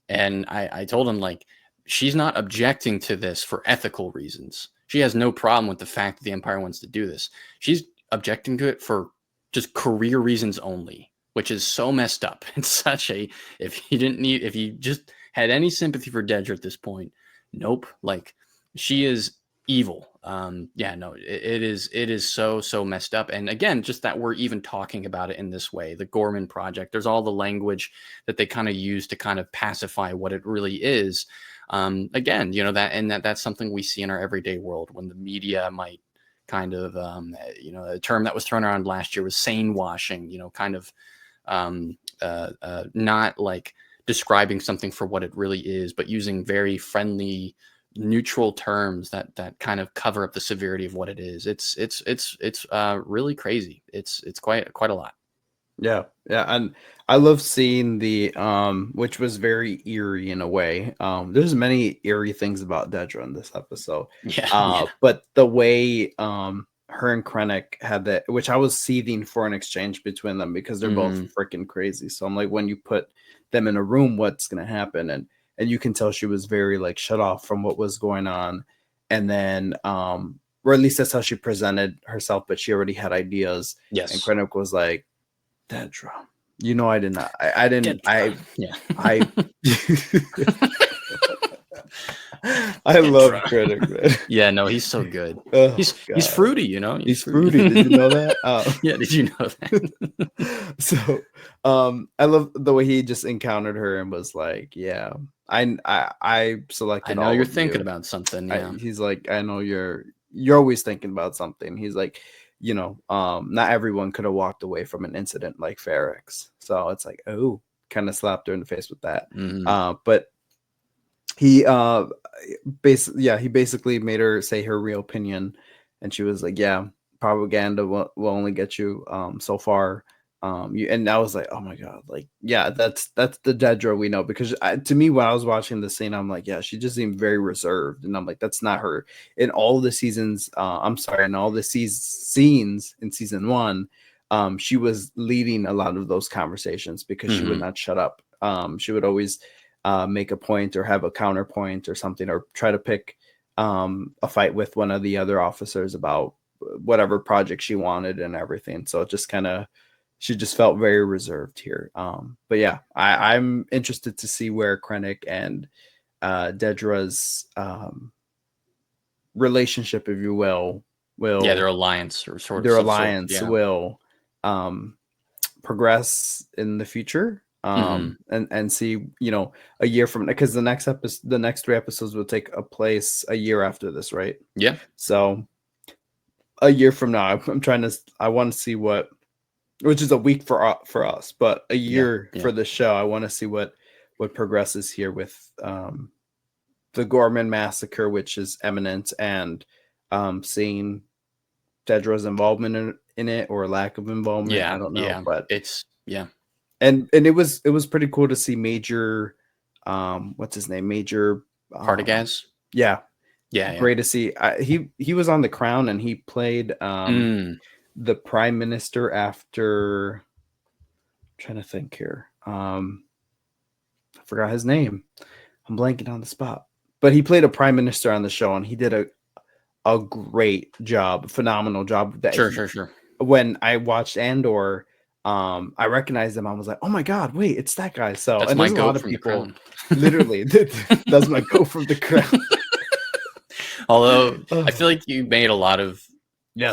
And I told him, like, she's not objecting to this for ethical reasons. She has no problem with the fact that the Empire wants to do this. She's objecting to it for just career reasons only, which is so messed up. It's such if you just had any sympathy for Dedra at this point, nope. Like, she is evil. It is so messed up. And again, just that we're even talking about it in this way, the Gorman Project, there's all the language that they kind of use to kind of pacify what it really is. Again, that's something we see in our everyday world when the media might kind of, a term that was thrown around last year was sane washing, kind of not like describing something for what it really is, but using very friendly, neutral terms that kind of cover up the severity of what it is. It's really crazy. It's quite a lot. Yeah, and I love seeing the which was very eerie in a way. There's many eerie things about Dedra in this episode. Yeah. But the way her and Krennic had that, which I was seething for an exchange between them because they're both freaking crazy. So I'm like, when you put them in a room, what's gonna happen? And you can tell she was very like shut off from what was going on. And then or at least that's how she presented herself, but she already had ideas. Yes. And Krennic was like, Dedra, I did not. I didn't. Dedra. I love Krennic, man. Yeah, no, he's so good. Oh, he's fruity, He's fruity. Did you know that? Yeah, did you know that? So, I love the way he just encountered her and was like, "Yeah, I selected. I know you're thinking about something. Yeah, he's like, I know you're always thinking about something. He's like, not everyone could have walked away from an incident like Feric's. So it's like, oh, kind of slapped her in the face with that. But he basically made her say her real opinion, and she was like, yeah, propaganda will only get you so far. And I was like, oh my god, like, yeah, that's the Dedra we know, because to me, when I was watching the scene, I'm like, yeah, she just seemed very reserved, and I'm like, that's not her. In all the seasons, in all the scenes in season 1, she was leading a lot of those conversations because she would not shut up. She would always make a point or have a counterpoint or something, or try to pick a fight with one of the other officers about whatever project she wanted and everything. So it just kind of, she just felt very reserved here. But yeah, I'm interested to see where Krennic and Dedra's relationship, if you will their alliance or sort of will progress in the future. And see, a year from, because the next 3 episodes will take a place a year after this, right? Yeah. So a year from now, I want to see what, which is a week for us, but a year for the show. I want to see what progresses here with the Gorman massacre, which is imminent, and seeing Dedra's involvement in it or lack of involvement. I don't know, but it's and it was pretty cool to see Major, what's his name, Major Partagaz. Yeah, great to see. He was on The Crown, and he played the prime minister after, I'm trying to think here. I forgot his name. I'm blanking on the spot. But he played a prime minister on the show, and he did a great job, phenomenal job. Sure. When I watched Andor, I recognized him. I was like, oh my god, wait, it's that guy. So that's, and my there's a lot of people literally that's my go from The Crown. Although I feel like you made a lot of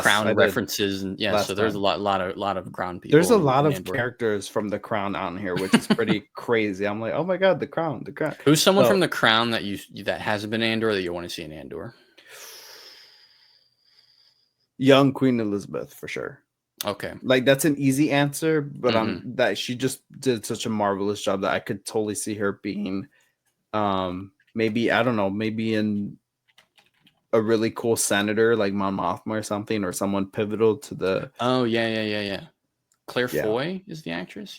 Crown references, and so there's a lot of Crown people. There's a lot of characters from The Crown on here, which is pretty crazy. I'm like, oh my god, The Crown. Who's someone from The Crown that that hasn't been Andor that you want to see in Andor? Young Queen Elizabeth, for sure. Okay, like that's an easy answer, but that she just did such a marvelous job that I could totally see her being, maybe, I don't know, maybe in a really cool senator like Mon Mothma or something, or someone pivotal to the. Oh yeah. Claire Foy is the actress.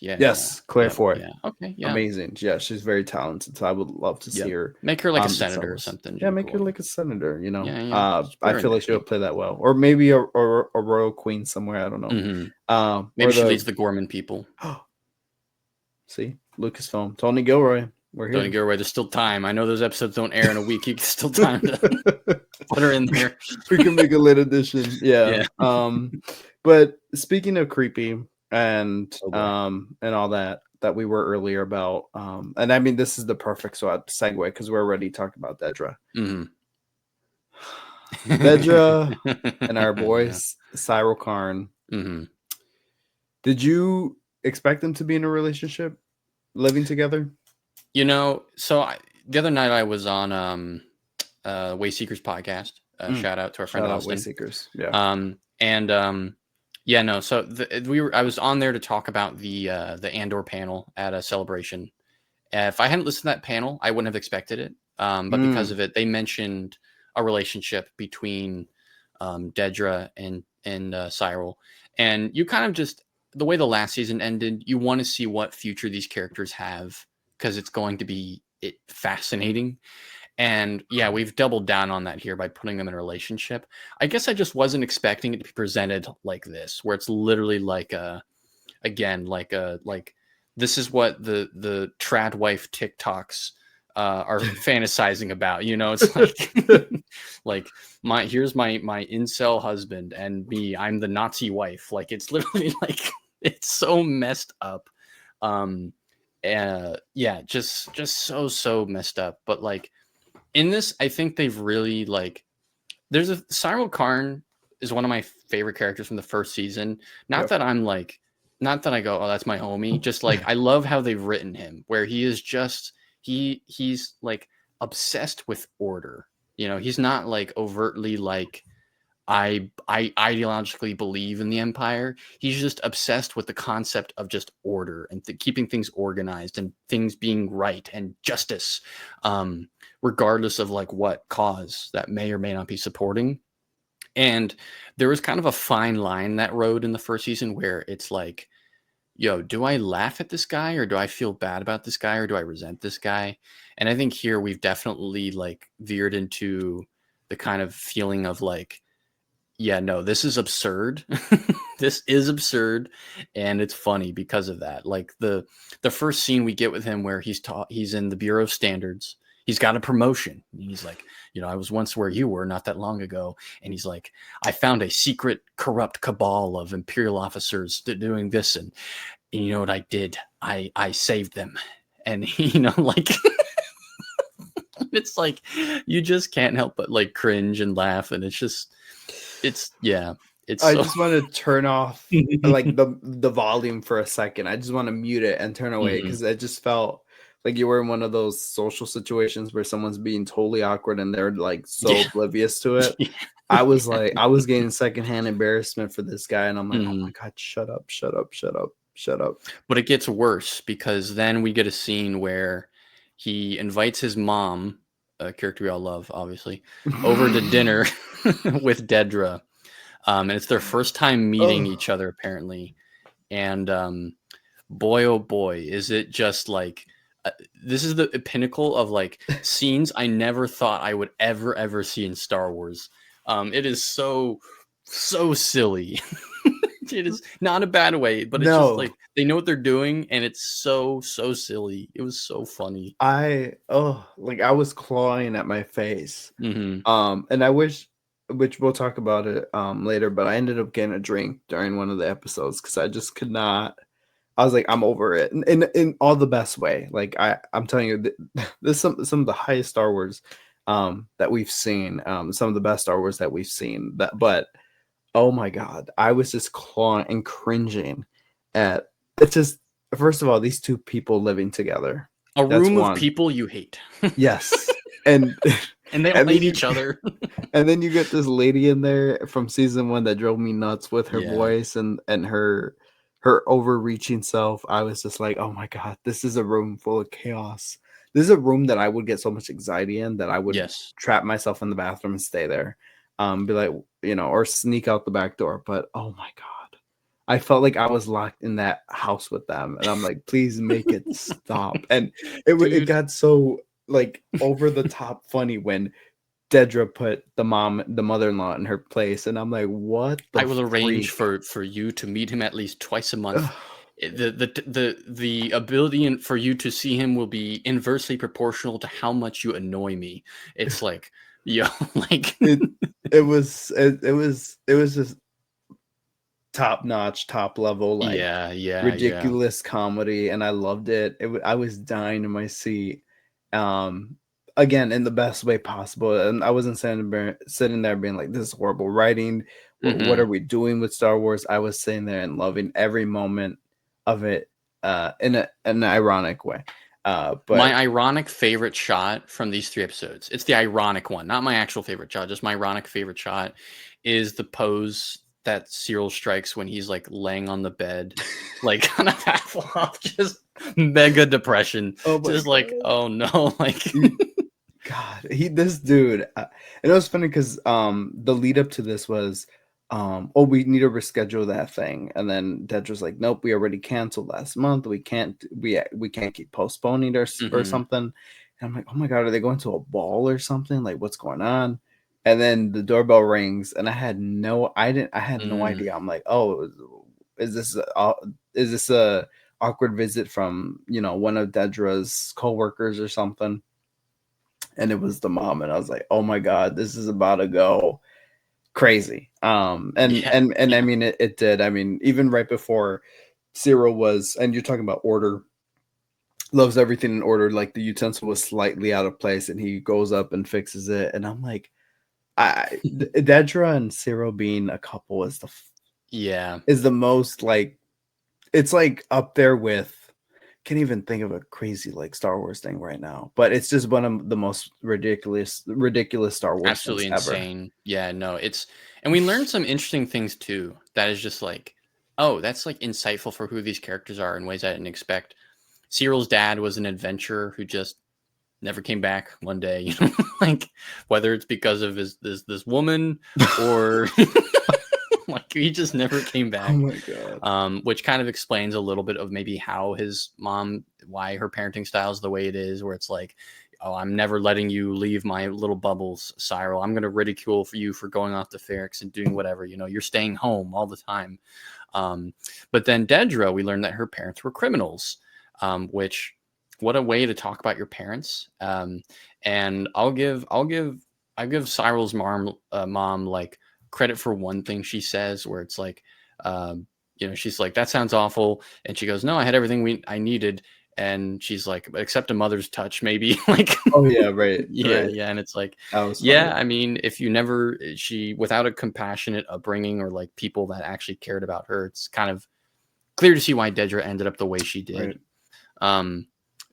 Claire Foy. Yeah. Okay. Yeah. Amazing. Yeah, she's very talented. So I would love to see her. Make her like a senator or something. Yeah, make her like a senator. I feel like she'll play that well, or maybe a royal queen somewhere. I don't know. Maybe she leads the Gorman people. See, Lucasfilm, Tony Gilroy. We're here. Tony Gilroy. There's still time. I know those episodes don't air in a week. You can still time to put her in there. We can make a late edition. Yeah. But speaking of creepy and all that we were earlier about, and I mean, this is the perfect segue because we're already talking about Dedra. Dedra and our boy Syro Karn. Did you expect them to be in a relationship, living together? So the other night I was on Wayseekers podcast, Shout out to our friend Austin. Wayseekers. Yeah. Yeah, no. So I was on there to talk about the Andor panel at a celebration. If I hadn't listened to that panel, I wouldn't have expected it. But because of it, they mentioned a relationship between Dedra and Syro, and you kind of just the way the last season ended, you want to see what future these characters have because it's going to be fascinating. And yeah, we've doubled down on that here by putting them in a relationship. I guess I just wasn't expecting it to be presented like this, where it's literally like this is what the trad wife TikToks are fantasizing about. You know, it's like here's my incel husband and me. I'm the Nazi wife. Like it's literally like it's so messed up. Yeah, just so messed up. But like. In this, I think they've really there's a Cyril Karn is one of my favorite characters from the first season. Not that I'm not that I go, oh, that's my homie. Just I love how they've written him, where he is just he's obsessed with order. You know, he's not overtly I ideologically believe in the Empire. He's just obsessed with the concept of just order and keeping things organized and things being right and justice, regardless of what cause that may or may not be supporting. And there was kind of a fine line that rode in the first season where it's yo, do I laugh at this guy or do I feel bad about this guy or do I resent this guy? And I think here we've definitely veered into the kind of feeling of yeah, no, this is absurd. This is absurd, and it's funny because of that. The first scene we get with him where he's in the Bureau of Standards. He's got a promotion. He's I was once where you were not that long ago. And he's I found a secret corrupt cabal of Imperial officers doing this. And you know what I did? I saved them. And, it's you just can't help but cringe and laugh. And I just want to turn off the volume for a second. I just want to mute it and turn away because I just felt like you were in one of those social situations where someone's being totally awkward and they're oblivious to it. Yeah. I was getting secondhand embarrassment for this guy, and I'm oh my God, shut up. But it gets worse because then we get a scene where he invites his mom, a character we all love, obviously, over to dinner with Dedra. And it's their first time meeting each other, apparently. And boy, oh boy, is it just this is the pinnacle of scenes I never thought I would ever see in Star Wars. It is so silly. It is not a bad way, but it's just they know what they're doing, and it's so silly. It was so funny. I was clawing at my face. And I wish, which we'll talk about it later, but I ended up getting a drink during one of the episodes because I just could not. I was I'm over it in all the best way. I'm telling you, this is some of the highest Star Wars that we've seen. Some of the best Star Wars that we've seen. But oh my God, I was just clawing and cringing at it's just, first of all, these two people living together. A room of people you hate. Yes. And they all hate each other. And then you get this lady in there from season 1 that drove me nuts with her voice and her overreaching self. I was just oh my God, this is a room full of chaos. This is a room that I would get so much anxiety in that I would trap myself in the bathroom and stay there. Be or sneak out the back door. But oh my God, I felt like I was locked in that house with them. And I'm please make it stop. And it got so over the top funny when Dedra put the mother-in-law in her place, and I'm what the I will arrange for you to meet him at least twice a month. The ability for you to see him will be inversely proportional to how much you annoy me. It's it was just top-notch, top level, ridiculous comedy, and I loved it. I was dying in my seat. Again, in the best way possible. And I wasn't sitting there being this is horrible writing. What are we doing with Star Wars? I was sitting there and loving every moment of it in an ironic way. But my ironic favorite shot from these 3 episodes, it's the ironic one, not my actual favorite shot, just my ironic favorite shot is the pose that Cyril strikes when he's like laying on the bed, like kind of half off, just mega depression. Just like, oh no, like God, this dude, and it was funny because the lead up to this was oh, we need to reschedule that thing, and then Dedra's like, nope, we already canceled last month, we can't keep postponing or something. And I'm like, oh my God, are they going to a ball or something? Like, what's going on? And then the doorbell rings, and I had no idea. I'm like, oh, is this a awkward visit from one of Dedra's coworkers or something? And it was the mom, and I was like, oh my God, this is about to go crazy. I mean, it did. I mean, even right before Syro was, and you're talking about order, loves everything in order, like the utensil was slightly out of place and he goes up and fixes it, and I'm like, Dedra and Syro being a couple is the most, like, it's like up there with, can't even think of a crazy like Star Wars thing right now, but it's just one of the most ridiculous Star Wars absolutely insane ever. Yeah, no, and we learned some interesting things too, that is just like, oh, that's like insightful for who these characters are in ways I didn't expect. Cyril's dad was an adventurer who just never came back one day, like whether it's because of this woman or like he just never came back. Oh my God. Which kind of explains a little bit of maybe how his mom, why her parenting style is the way it is, where it's like, oh, I'm never letting you leave my little bubbles, Syro. I'm going to ridicule for you for going off to Feric and doing whatever, you're staying home all the time. But then Dedra, we learned that her parents were criminals, which, what a way to talk about your parents. And I'll give Cyril's mom like credit for one thing she says, where it's like, she's like, that sounds awful, and she goes, no, I had everything I needed, and she's like, except a mother's touch, maybe. Like, oh yeah, right. Yeah, and it's like, I mean, if she without a compassionate upbringing or like people that actually cared about her, it's kind of clear to see why Dedra ended up the way she did. Right.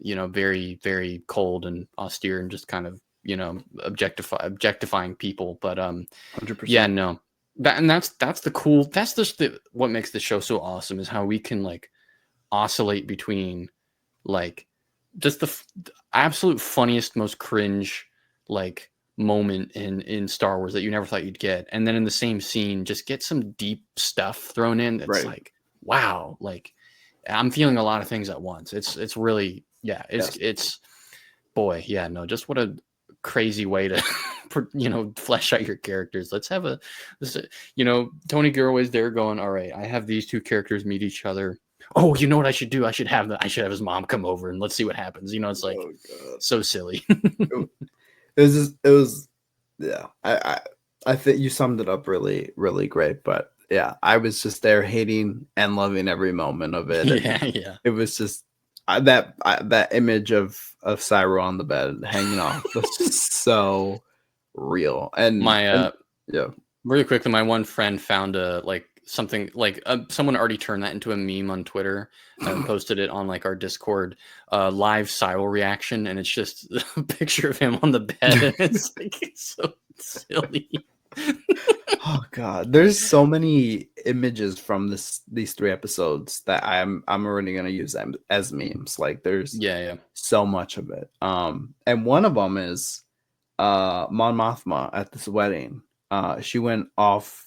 Very, very cold and austere and just kind of, objectifying people. But 100%. Yeah, no, that's what makes the show so awesome, is how we can like oscillate between like just the absolute funniest, most cringe like moment in Star Wars that you never thought you'd get, and then in the same scene just get some deep stuff thrown in that's like, wow, like I'm feeling a lot of things at once. It's really, it's boy, yeah, no, just what a crazy way to flesh out your characters. Let's have Tony Gilroy's there going, all right, I have these 2 characters meet each other. Oh, you know what I should do? I should have his mom come over and let's see what happens. It's like, so silly. it was yeah. I think you summed it up really, really great. But yeah, I was just there hating and loving every moment of it. Yeah. It was just that image of Syro on the bed hanging off was just so real. And really quickly, my one friend found something like someone already turned that into a meme on Twitter and posted it on like our Discord live Syro reaction, and it's just a picture of him on the bed, and it's like, it's so silly. Oh God, there's so many images from these 3 episodes that I'm already gonna use them as memes. Like, there's so much of it. And one of them is Mon Mothma at this wedding. She went off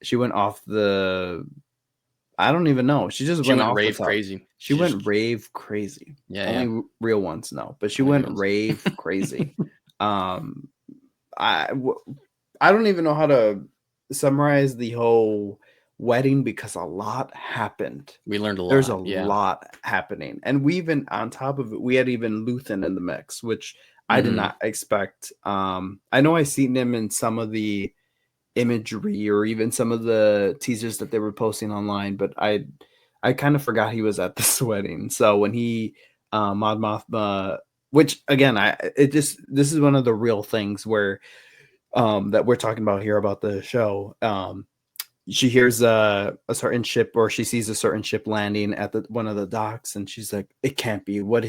the, I don't even know. She went off rave crazy. She went rave crazy. Yeah, only real ones know, but she went rave crazy. I don't even know how to summarize the whole wedding because a lot happened. We learned a lot. There's a lot happening, and we even, on top of it, we had even Luthan in the mix, which I did not expect. I know I seen him in some of the imagery or even some of the teasers that they were posting online, but I kind of forgot he was at this wedding. So when he Mon Mothma, which again, this is one of the real things where that we're talking about here about the show. she hears a certain ship, or she sees a certain ship landing at one of the docks, and she's like, it can't be, what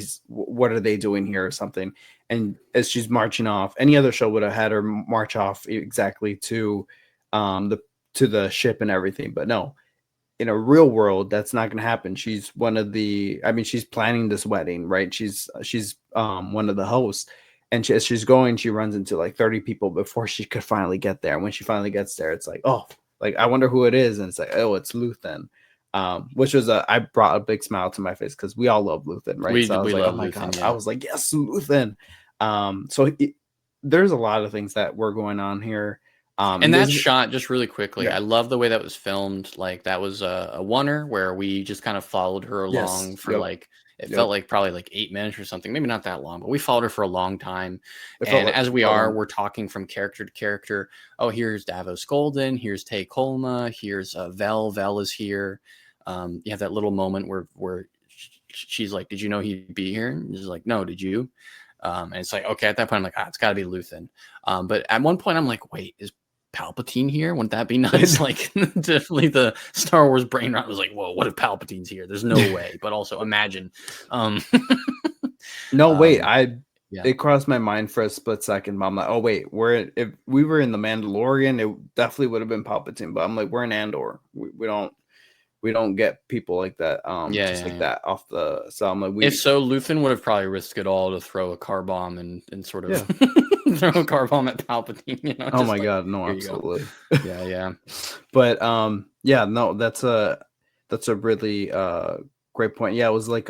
are they doing here, or something. And as she's marching off, any other show would have had her march off exactly to the ship and everything, but no, in a real world, that's not going to happen. She's she's planning this wedding, right? She's one of the hosts, and as she's going, she runs into like 30 people before she could finally get there. And when she finally gets there, it's like, oh, like, I wonder who it is. And it's like, oh, it's Luthan. Which was I brought a big smile to my face, because we all love Luthan, right? So I was We like, oh love my Luthan, God. yeah. I was like, yes, Luthan. There's a lot of things that were going on here. And that shot, just really quickly, Yeah. I love the way that was filmed. Like, that was a oneer where we just kind of followed her along for it felt like probably like 8 minutes or something. Maybe not that long, but we followed her for a long time. And like as we're talking from character to character. Oh, here's Davos Golden. Here's Tay Kolma. Here's Vel. Vel is here. You have that little moment where she's like, "Did you know he'd be here?" And he's like, "No, did you?" And it's like, okay, at that point, I'm like, it's got to be Luthan. But at one point, I'm like, wait, is Palpatine here? Wouldn't that be nice? Like, definitely the Star Wars brain rot was like, whoa, what if Palpatine's here? There's no way. But also imagine. No, wait, Yeah. it crossed my mind for a split second, but I'm like, oh wait, if we were in the Mandalorian, it definitely would have been Palpatine. But I'm like, we're in Andor. We don't get people like that, that off the. So I'm like, if so, Luthan would have probably risked it all to throw a car bomb and sort of throw a car bomb at Palpatine. You know? Oh my God, no, absolutely. Yeah. But yeah, no, that's a really great point. Yeah, it was like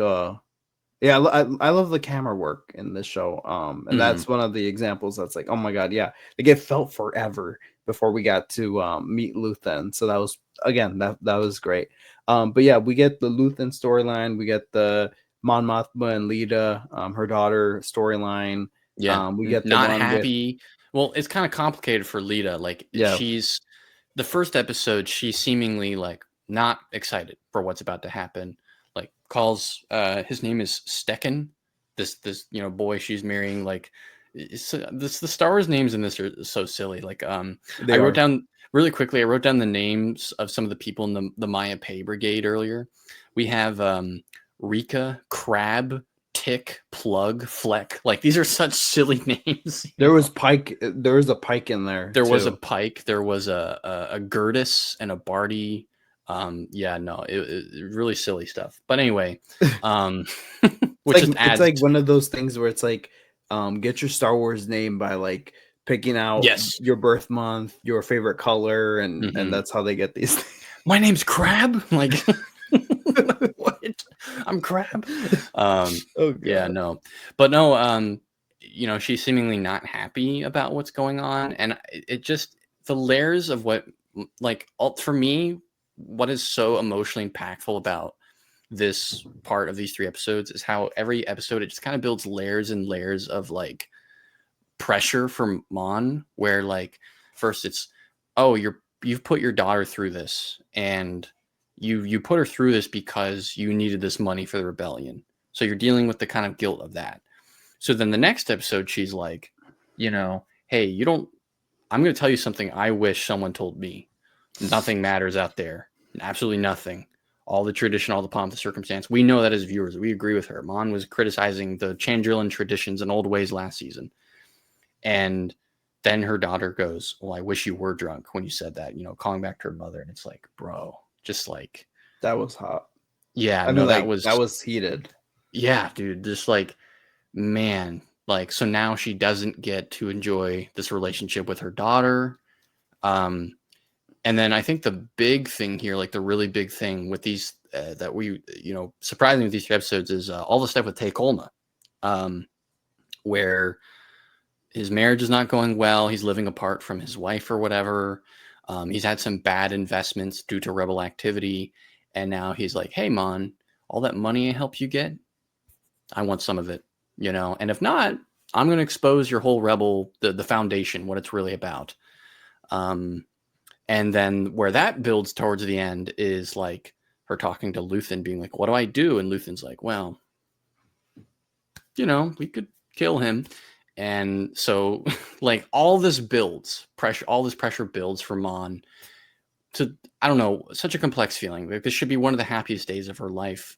yeah, I love the camera work in this show. And that's one of the examples that's like, oh my God, yeah, like it felt forever before we got to meet Luthan. So that was, again, that was great. But yeah, we get the Luthan storyline, we get the Mon Mothma and Lita, her daughter storyline. Yeah, we get the not one happy. Well, it's kind of complicated for Lita. Like, she's the first episode, she's seemingly like not excited for what's about to happen. Like, calls his name is Stecken, this boy she's marrying. Like, the Star Wars names in this are so silly. Like, I wrote down really quickly. I wrote down the names of some of the people in the Maya Pei Brigade earlier. We have Rika, Crab, Tick, Plug, Fleck. Like, these are such silly names. There was Pike. There was a Pike in there. There was a Pike. There was a Gertis and a Barty. It really silly stuff. But anyway, which just adds. It's like one of those things where it's like, get your Star Wars name by like picking out your birth month, your favorite color, and that's how they get these things. My name's Crab. Like, what? I'm Crab. Yeah, no, but no. She's seemingly not happy about what's going on, and it just, the layers of what, like, for me, what is so emotionally impactful about this part of these 3 episodes is how every episode, it just kind of builds layers and layers of like pressure for Mon, where like first it's, oh, you've put your daughter through this, and you put her through this because you needed this money for the rebellion. So you're dealing with the kind of guilt of that. So then the next episode, she's like, hey, I'm going to tell you something I wish someone told me. Nothing matters out there. Absolutely nothing. All the tradition, all the pomp, the circumstance. We know that as viewers. We agree with her. Mon was criticizing the Chandrillan traditions and old ways last season. And then her daughter goes, well, I wish you were drunk when you said that, calling back to her mother. And it's like, bro, just like. That was hot. Yeah, I mean, that was heated. Yeah, dude. Just like, man, like, so now she doesn't get to enjoy this relationship with her daughter. And then I think the big thing here, like the really big thing with these, that we, surprisingly with these 3 episodes is all the stuff with Tay Kolma, where his marriage is not going well. He's living apart from his wife or whatever. He's had some bad investments due to rebel activity. And now he's like, hey, Mon, all that money I helped you get, I want some of it, and if not, I'm going to expose your whole rebel, the foundation, what it's really about. And then where that builds towards the end is like her talking to Luthan, being like, what do I do? And Luthan's like, well, we could kill him. And so like all this pressure builds for Mon, to, I don't know, such a complex feeling. Like this should be one of the happiest days of her life.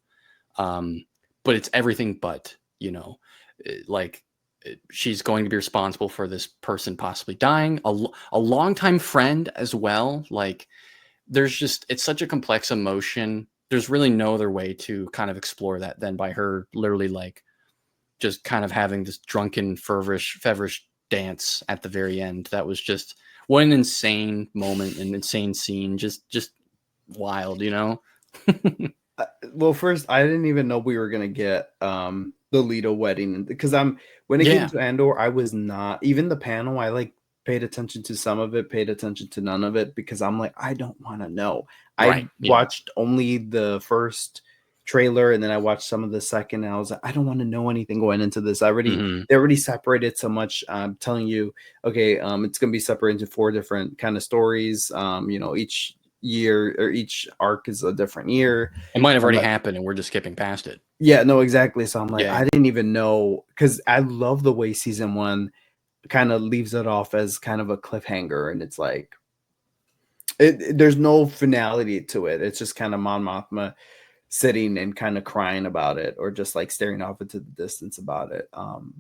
But it's everything but, like she's going to be responsible for this person possibly dying, a longtime friend as well. Like it's such a complex emotion. There's really no other way to kind of explore that than by her literally like just kind of having this drunken, feverish dance at the very end. That was just what an insane moment, an insane scene. Just wild, Well, first, I didn't even know we were gonna get the Leto wedding because when it came to Andor, I was not even the panel. I like paid attention to some of it, paid attention to none of it because I'm like, I don't want to know. Right, I watched only the first trailer and then I watched some of the second, and I was like, I don't want to know anything going into this. They already separated so much. I'm telling you, okay, it's gonna be separated into 4 different kind of stories. Each year or each arc is a different year. It might have already happened and we're just skipping past it. Yeah, no, exactly. So I'm like, I didn't even know, because I love the way season 1 kind of leaves it off as kind of a cliffhanger, and it's like there's no finality to it. It's just kind of Mon Mothma sitting and kind of crying about it, or just like staring off into the distance about it.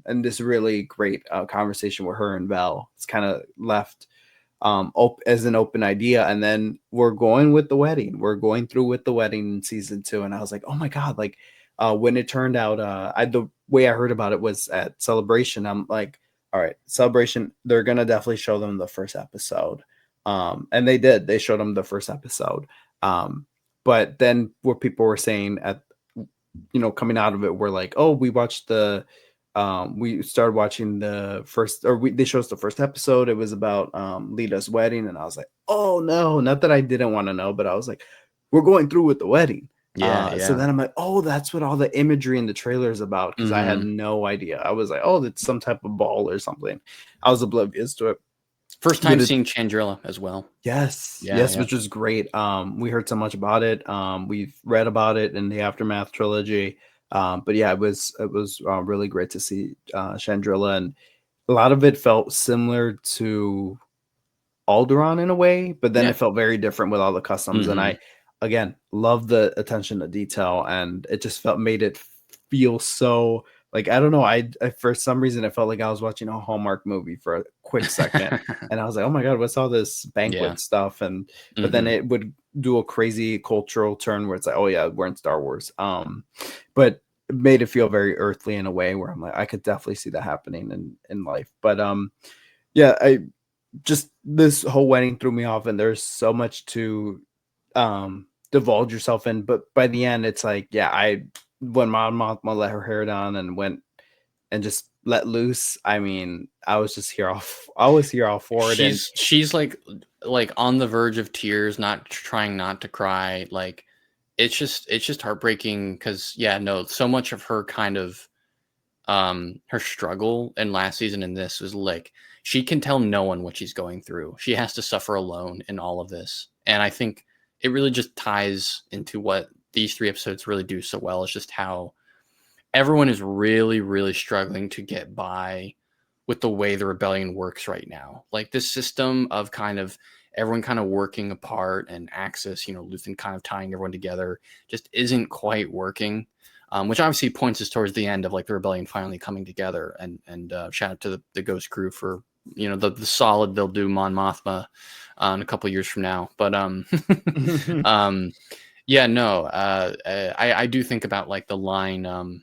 And this really great conversation with her and Vel, it's kind of left as an open idea, and then we're going with the wedding. We're going through with the wedding in season 2, and I was like, oh my god! Like when it turned out, the way I heard about it was at Celebration. I'm like, all right, Celebration, they're gonna definitely show them the first episode, and they did. They showed them the first episode, but then what people were saying coming out of it were like, oh, we started watching the first, they showed us the first episode. It was about Lita's wedding, and I was like, oh no, not that I didn't want to know, but I was like, we're going through with the wedding. So then I'm like, oh, that's what all the imagery in the trailer is about, because I had no idea. I was like, oh, it's some type of ball or something. I was oblivious to it. First time seeing Chandrilla as well. Yes, which was great. We heard so much about it. We've read about it in the Aftermath trilogy. But yeah, it was really great to see Chandrilla, and a lot of it felt similar to Alderaan in a way, but then it felt very different with all the customs. And I, again, love the attention to detail, and it just made it feel so like, I don't know. I for some reason, it felt like I was watching a Hallmark movie for a quick second, and I was like, "Oh my god, what's all this banquet stuff?" And but then it would do a crazy cultural turn where it's like, "Oh yeah, we're in Star Wars." But it made it feel very earthly in a way where I'm like, I could definitely see that happening in life. But yeah, this whole wedding threw me off, and there's so much to divulge yourself in. But by the end, it's like, yeah, when Mon Mothma let her hair down and went and just let loose, I mean, I was here all for it. She's like on the verge of tears, not trying not to cry. Like it's just heartbreaking, because so much of her kind of her struggle in last season and this was like, she can tell no one what she's going through. She has to suffer alone in all of this. And I think it really just ties into what these 3 episodes really do so well. It's just how everyone is really, really struggling to get by with the way the rebellion works right now. Like this system of kind of everyone kind of working apart and Axis, Luthan kind of tying everyone together, just isn't quite working. Which obviously points us towards the end of like the rebellion finally coming together. And shout out to the Ghost crew for the solid they'll do Mon Mothma in a couple years from now. But I do think about like the line,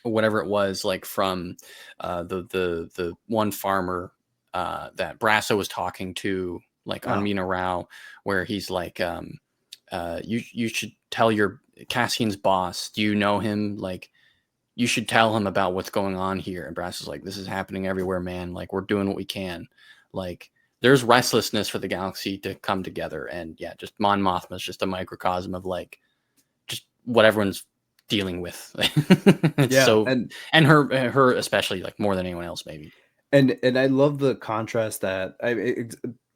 whatever it was, like from the one farmer that Brasso was talking to, like on Mina Rao, where he's like, you should tell your Cassian's boss. Do you know him? Like, you should tell him about what's going on here. And Brasso's like, this is happening everywhere, man. Like, we're doing what we can. Like, there's restlessness for the galaxy to come together. And yeah, just Mon Mothma is just a microcosm of like just what everyone's dealing with. And her especially, like more than anyone else, maybe. And I love the contrast that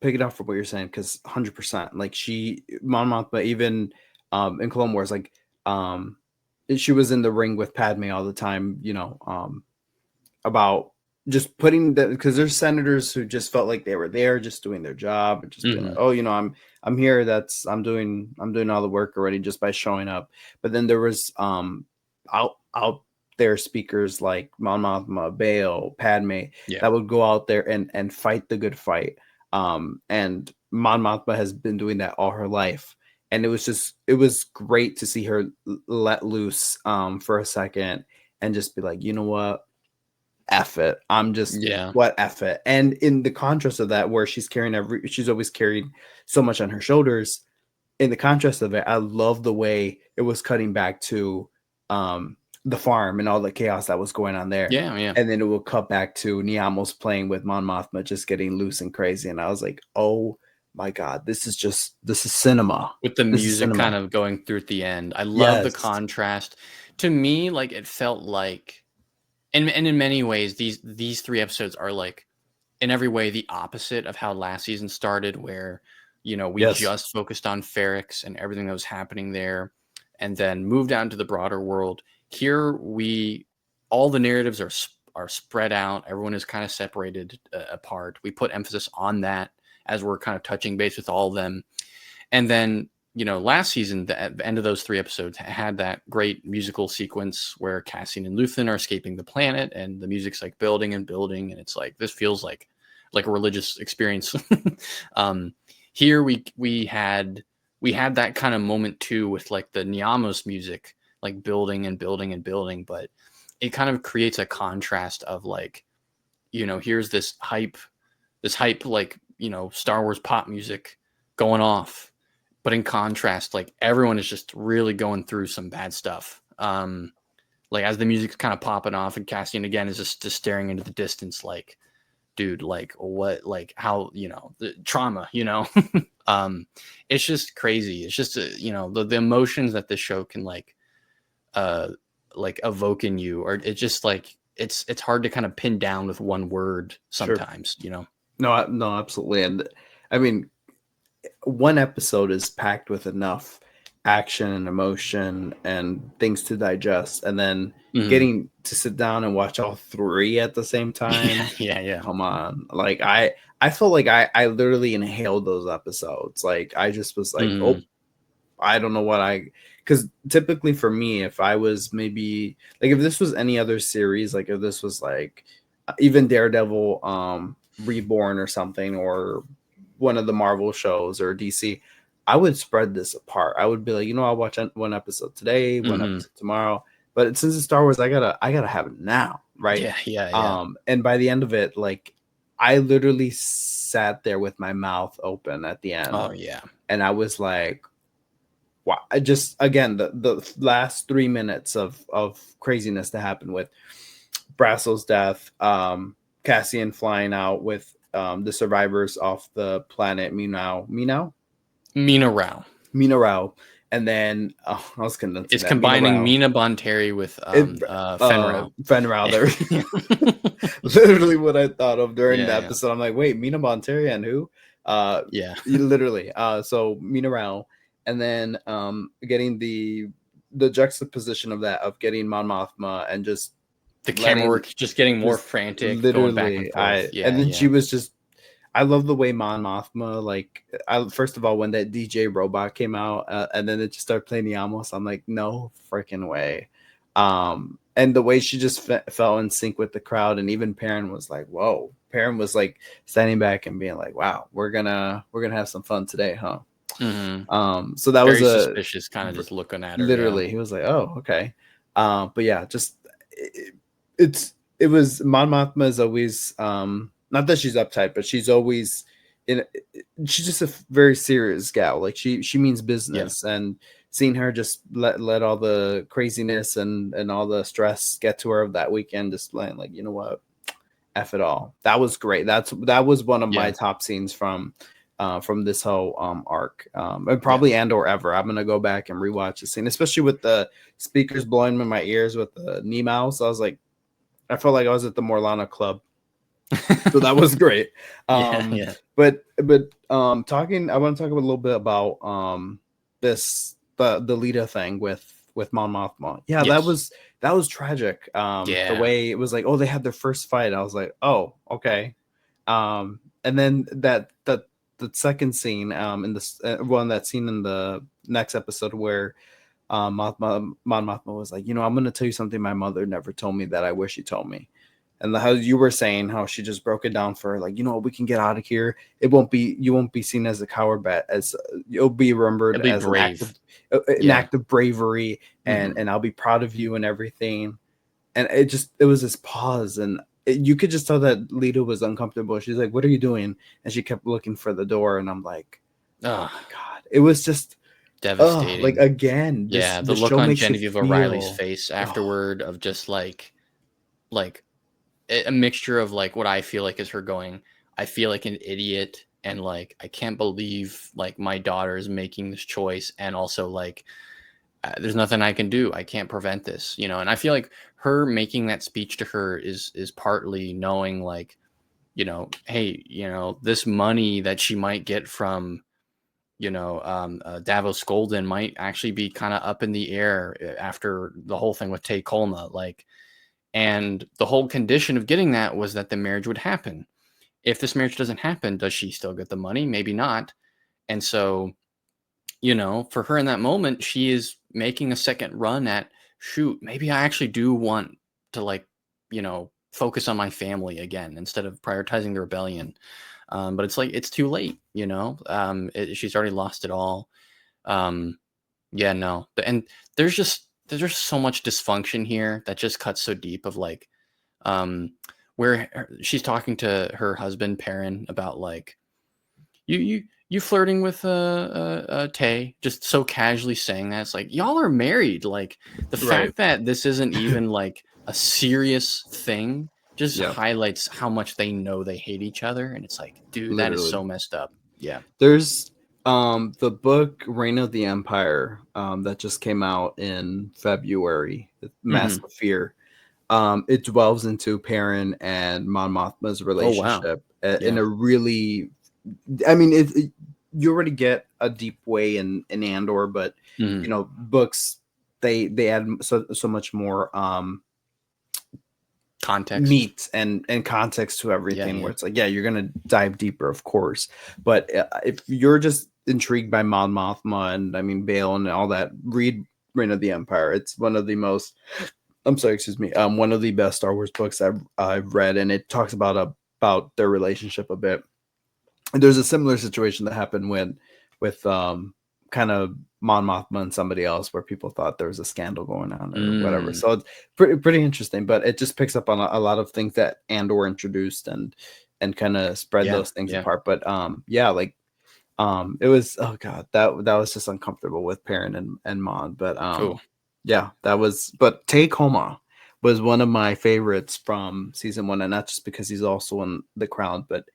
pick it up from what you're saying, because 100%, like Mon Mothma, even in Clone Wars, like she was in the ring with Padme all the time, about just putting the, because there's senators who just felt like they were there just doing their job and just being like, oh, I'm here, I'm doing all the work already just by showing up. But then there was out there speakers like Mon Mothma, Bail, Padme, that would go out there and fight the good fight. And Mon Mothma has been doing that all her life. And it was great to see her let loose for a second and just be like, you know what? F it. I'm just what F it. And in the contrast of that, where she's always carried so much on her shoulders. In the contrast of it, I love the way it was cutting back to the farm and all the chaos that was going on there. Yeah. And then it will cut back to Niamos playing with Mon Mothma, just getting loose and crazy. And I was like, oh my God, this is cinema. With the music kind of going through at the end. I love the contrast. To me, like, it felt like, and in many ways, these 3 episodes are like, in every way, the opposite of how last season started, where, we just focused on Feric and everything that was happening there, and then moved out into the broader world. Here, all the narratives are spread out. Everyone is kind of separated apart. We put emphasis on that as we're kind of touching base with all of them. And then, last season, the end of those 3 episodes had that great musical sequence where Cassian and Luthan are escaping the planet, and the music's like building and building, and it's like, this feels like a religious experience. Here we had that kind of moment too, with like the Niamos music, like building and building and building, but it kind of creates a contrast of like, here's this hype, like, Star Wars pop music going off. But in contrast, like, everyone is just really going through some bad stuff. Like, as the music's kind of popping off, and Cassian again is just staring into the distance, like, dude, like, what, like, how, the trauma, it's just crazy. It's just, the emotions that this show can like evoke in you, or it's just like, it's hard to kind of pin down with one word sometimes, No, absolutely. And I mean, one episode is packed with enough action and emotion and things to digest, and then getting to sit down and watch all 3 at the same time. Yeah. Come on. Like, I felt like I literally inhaled those episodes. Like, I just was like, oh, I don't know because typically for me, if I was maybe like, if this was any other series, like if this was like even Daredevil Reborn or something, or one of the Marvel shows or DC, I would spread this apart. I would be like, I'll watch 1 episode today, 1 episode tomorrow. But since it's Star Wars, I gotta have it now, right? Yeah. And by the end of it, like, I literally sat there with my mouth open at the end. Oh yeah. And I was like, wow. I just, again, the last 3 minutes of craziness that happened with Brasso's death, Cassian flying out with the survivors off the planet Mina Rao. And then I was convinced it's combining Mina Bonteri with Fenrau. There, literally what I thought of during the episode. I'm like, wait, Mina Bonteri and who? Literally. So Mina Rao, and then getting the juxtaposition of that, of getting Mon Mothma and just the camera work just getting more frantic, literally, going back and forth. And then she was just, I love the way Mon Mothma, like, first of all, when that DJ robot came out, and then it just started playing Niamos, I'm like, no freaking way. And the way she just fell in sync with the crowd, and even Perrin was like, whoa. Perrin was like standing back and being like, wow, we're gonna have some fun today, huh? So that very was suspicious, kind of just looking at her. Literally, he was like, oh, okay. But yeah, just it was Mon Mothma is always not that she's uptight, but she's always she's just a very serious gal. Like, she means business, and seeing her just let all the craziness and all the stress get to her that weekend, just like, you know what, F it all. That was great. That was one of my top scenes from this whole arc, and probably Andor ever. I'm gonna go back and rewatch the scene, especially with the speakers blowing in my ears with the knee mouse. I was like, I felt like I was at the Morlana Club. So that was great. But talking, I want to talk a little bit about the Lita thing with Mon Mothma. Yeah, Yes. that was tragic. The Yeah. way it was like, oh, they had their first fight. I was like, oh, okay. And then the second scene in this that scene in the next episode where Mon Mothma was like, I'm going to tell you something my mother never told me that I wish she told me. And how you were saying how she just broke it down for her, like, we can get out of here. You won't be seen as a coward, but as you'll be remembered It'll be as brave. an act of bravery, Mhm. and I'll be proud of you and everything. And it was this pause, and you could just tell that Lita was uncomfortable. She's like, "What are you doing?" And she kept looking for the door, and I'm like, "Oh Ugh, my god!" It was just, like devastating. again, Yeah, the the look show on makes you Genevieve O'Reilly's feel, face oh, afterward of just like a mixture of like what I feel like is her going, I feel like an idiot, and like I can't believe like my daughter is making this choice, and also like there's nothing I can do. I can't prevent this, And I feel like her making that speech to her is partly knowing like, hey, this money that she might get from Davos Golden might actually be kind of up in the air after the whole thing with Tay Kolma, like, and the whole condition of getting that was that the marriage would happen. If this marriage doesn't happen, does she still get the money? Maybe not. And so, for her in that moment, she is making a second run at, shoot, maybe I actually do want to like, focus on my family again instead of prioritizing the rebellion. But it's like, it's too late, she's already lost it all. Yeah, no. And there's just so much dysfunction here that just cuts so deep of like, where she's talking to her husband Perrin about like, you flirting with Tay, just so casually saying that. It's like, y'all are married. Like the right, fact that this isn't even like a serious thing just yeah, highlights how much they know they hate each other. And it's like, dude, that is literally. so messed up. Yeah. There's the book Reign of the Empire that just came out in February, Mask Hmm. of Fear. It delves into Perrin and Mon Mothma's Oh, wow. relationship in Yeah. a really, I mean, you already get a deep way in Andor, but Hmm. books, they add so much more Context. meat and context to Yeah. everything, where Yeah. it's like, yeah, you're gonna dive deeper, of course, but if you're just intrigued by Mon Mothma and I mean Bale and all that, read Reign of the Empire. It's one of the most, I'm sorry, excuse me, one of the best Star Wars books I've read, and it talks about their relationship a bit. And there's a similar situation that happened with kind of Mon Mothma and somebody else, where people thought there was a scandal going on or whatever. Mm. So it's pretty interesting, but it just picks up on a lot of things that Andor introduced and kind of spread Yeah. those things Yeah. apart. But yeah, like it was, oh god, that was just uncomfortable with Perrin and Mon. But Oh, yeah, but Take Homa was one of my favorites from season one, and not just because he's also in the crowd, but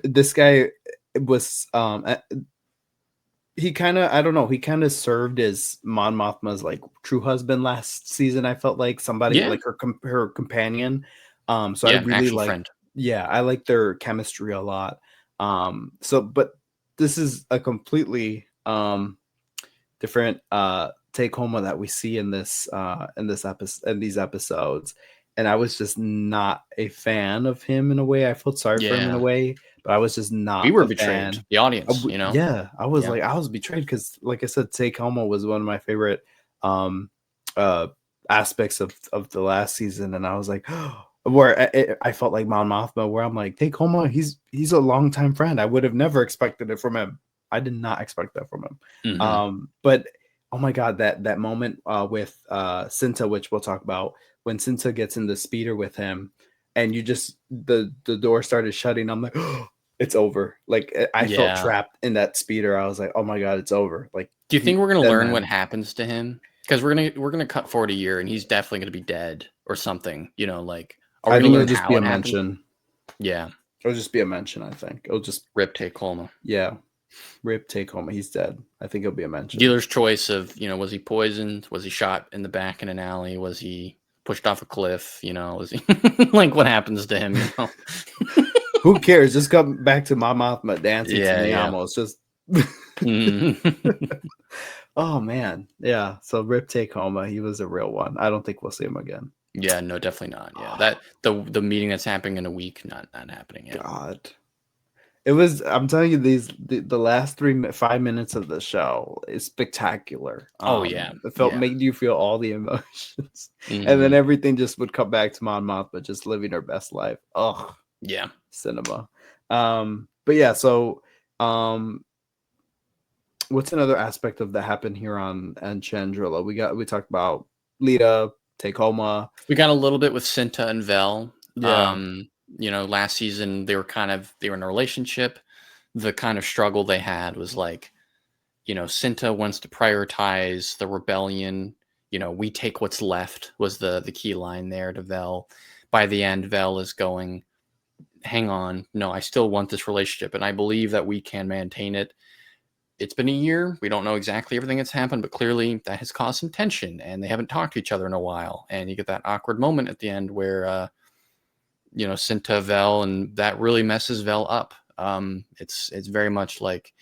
this guy was he kind of, I don't know, he kind of served as Mon Mothma's like true husband last season. I felt like somebody yeah. like her companion. So I Yeah. really Actual like, friend. yeah, I like their chemistry a lot. So but this is a completely different take home that we see in this episode, in these episodes. And I was just not a fan of him in a way. I felt sorry for him in a Yeah. way, but I was just We not were a betrayed. fan. The audience, you know? Yeah, I was Yeah. like, I was betrayed because, like I said, Take Homo was one of my favorite um uh aspects of the last season, and I was like, where I felt like Mon Mothma, where I'm like, Take Homo, he's a longtime friend. I would have never expected it from him. I did not expect that from him. Hmm. But oh my god, that moment with Cinta, which we'll talk about, when Cinta gets in the speeder with him, and you just the door started shutting. I'm like, oh, it's over. Like I felt Yeah. trapped in that speeder. I was like, oh my god, it's over. Like Do you think we're gonna dead learn what man. happens to him? Because we're gonna cut forward a year, and he's definitely gonna be dead or something. Like, are we I gonna think it'll learn just be how a it happened? mention. Yeah. It'll just be a mention. I think it'll just, Rip Take Colma. yeah. Rip Take Home. He's dead. I think it'll be a mention. Dealer's choice of was he poisoned? Was he shot in the back in an alley? Was he pushed off a cliff? Was he like what happens to him? Who cares? Just come back to my Mothma dancing to Yeah. Yeah. Miyamo. It's just Mhm. Oh man, yeah. So Rip Take Homa, he was a real one. I don't think we'll see him again. Yeah, no, definitely not. Yeah, that the meeting that's happening in a week, not happening yet. God, it was. I'm telling you, the last 5 minutes of the show is spectacular. Oh yeah, It felt yeah. made you feel all the emotions, and then Hmm. everything just would come back to Mon Mothma just living her best life. Oh, Yeah. cinema. But yeah, so um, what's another aspect of that happened here on and Chandrilla? We talked about Lita, Takoma. We got a little bit with Cinta and Vel. Yeah. Last season they were in a relationship. The kind of struggle they had was like, Cinta wants to prioritize the rebellion. We take what's left was the key line there to Vel. By the end, Vel is going, hang on, no, I still want this relationship, and I believe that we can maintain it. It's been a year. We don't know exactly everything that's happened, but clearly that has caused some tension, and they haven't talked to each other in a while. And you get that awkward moment at the end where, Cinta Vel, and that really messes Vel up. It's very much like,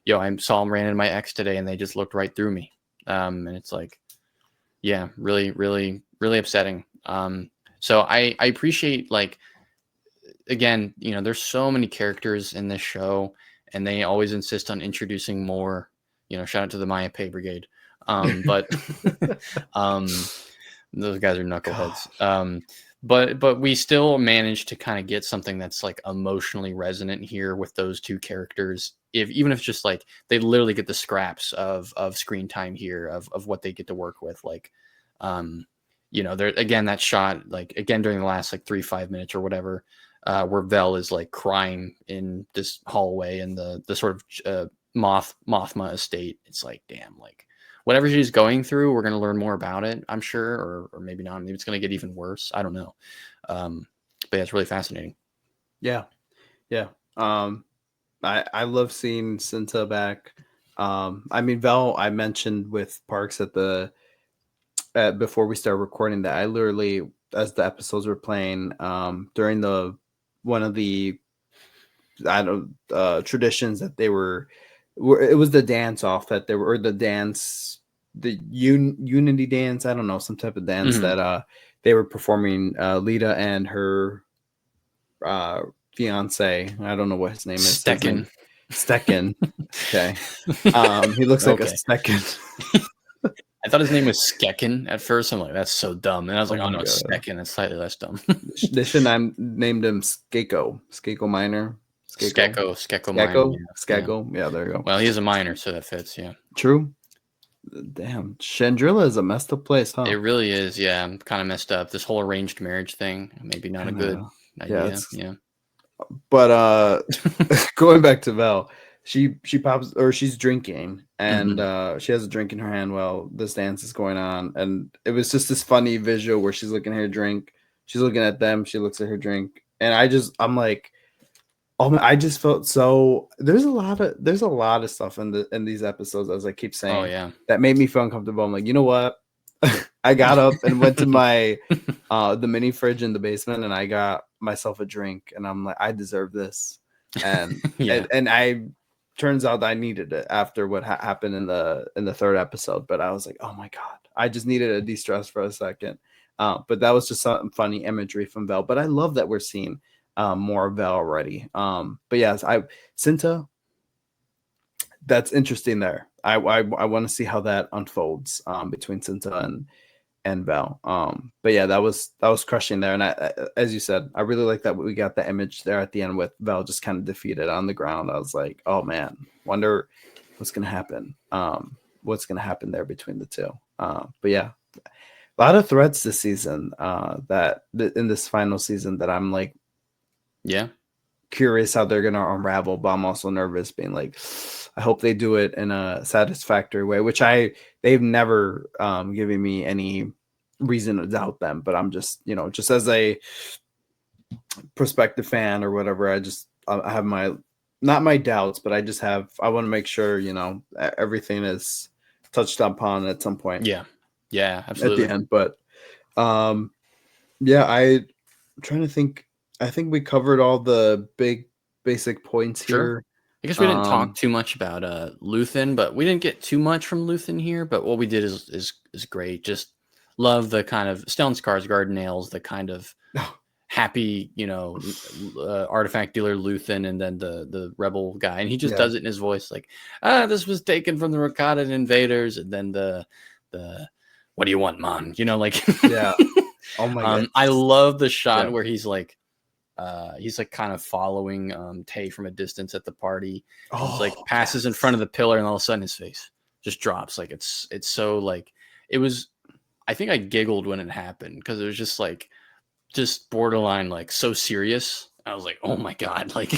I saw him ran into my ex today, and they just looked right through me. And it's like, yeah, really, really, really upsetting. So I appreciate, like, again, there's so many characters in this show, and they always insist on introducing more. Shout out to the Maya Pay Brigade. But um, those guys are God. knuckleheads. But we still managed to kind of get something that's like emotionally resonant here with those two characters. Even if it's just like they literally get the scraps of screen time here of what they get to work with, like, there again, that shot, like, again during the last like 3-5 minutes or whatever, where Vel is like crying in this hallway in the sort of Mothma estate. It's like, damn, like whatever she's going through, we're going to learn more about it, I'm sure, or maybe not. Maybe it's going to get even worse. I don't know. But yeah, it's really fascinating. Yeah. Yeah. I love seeing Cinta back. I mean, Vel, I mentioned with Parks before we started recording that I literally, as the episodes were playing, during one of the I don't traditions that it was the dance off that they were, or the dance, unity dance. I don't know, some type of dance Mm-hmm. that they were performing. Lita and her uh fiance. I don't know what his name is. His name Stecken. Stecken. Okay. He looks like a Okay. Stecken. I thought his name was Skecken at first. I'm like, that's so dumb. And I was like, Oh oh my no, it's god. Stecken. It's slightly less dumb. They should have named him Skako. Skako Minor. Skako. Skecko miner. Skako. Yeah. Yeah. Skako. Yeah, there you go. Well, he's a miner, so that fits. Yeah. True. Damn. Chandrilla is a messed up place, It huh? really is. Yeah. I'm kind of messed up. This whole arranged marriage thing, maybe not I a good know. Yeah, idea. it's Yeah. but going back to Val, she pops, or she's drinking, and Hmm. she has a drink in her hand while this dance is going on, and it was just this funny visual where she's looking at her drink, she's looking at them, she looks at her drink, and I'm like, oh man, I just felt so. There's a lot of stuff in these episodes, as I keep Oh, saying, yeah. that made me feel uncomfortable. I'm like, you know what? I got up and went to my the mini fridge in the basement, and I got myself a drink, and I'm like, I deserve this. And Yeah. and I turns out I needed it after what happened in the third episode. But I was like, oh my god, I just needed a de-stress for a second. But that was just some funny imagery from Vel. But I love that we're seeing more of Vel already. But yes, Cinta, that's interesting there. I want to see how that unfolds between Cinta and Val. But yeah, that was crushing there. And as you said, I really like that we got the image there at the end with Val just kind of defeated on the ground. I was like, oh man, wonder what's gonna happen. What's gonna happen there between the two. But yeah, a lot of threads this season. In this final season that I'm like Yeah. curious how they're gonna unravel, but I'm also nervous, being like, I hope they do it in a satisfactory way, which they've never given me any reason to doubt them. But I'm just, just as a prospective fan or whatever, I have my, not my doubts, but I want to make sure, everything is touched upon at some point Yeah. Yeah. at the Absolutely. end. But um yeah, I'm trying to think. I think we covered all the big basic points Sure. here. I guess we didn't talk too much about Luthan, but we didn't get too much from Luthan here. But what we did is great. Just love the kind of Stellan Skarsgård nails the kind of happy, artifact dealer Luthan, and then the rebel guy, and he just does it in his voice, like, this was taken from the Rakatan invaders, and then the what do you want, man? Like, yeah. Oh my god. I love the shot where he's like kind of following Tay from a distance at the party. He's like passes in front of the pillar, and all of a sudden his face just drops. Like it's so like it was. I think I giggled when it happened because it was just borderline like so serious. I was like, oh my god, like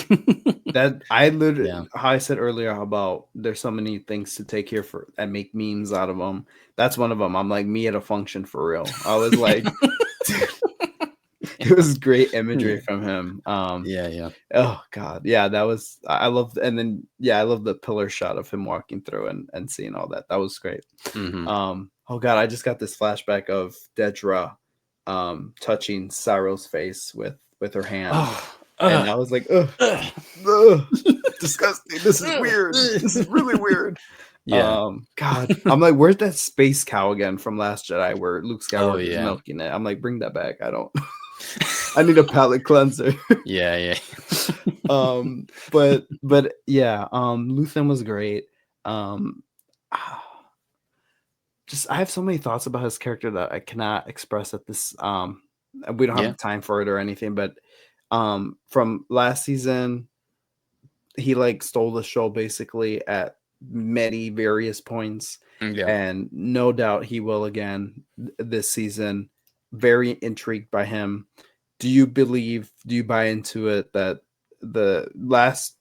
that. I literally, how I said earlier about there's so many things to take here for and make memes out of them. That's one of them. I'm like me at a function for real. I was like. It was great imagery from him. Oh god, that was. I love, and then I love the pillar shot of him walking through and seeing all that. That was great. Oh god, I just got this flashback of Dedra, touching Syro's face with her hand, and I was like, disgusting. This is weird. This is really weird. God, I'm like, where's that space cow again from Last Jedi where Luke Skywalker is milking it? I'm like, bring that back. I don't. I need a palate cleanser. But Luthan was great. Just I have so many thoughts about his character that I cannot express at this. We don't have time for it or anything, but from last season, he like stole the show basically at many various points, and no doubt he will again this season. Very intrigued by him. Do you buy into it that last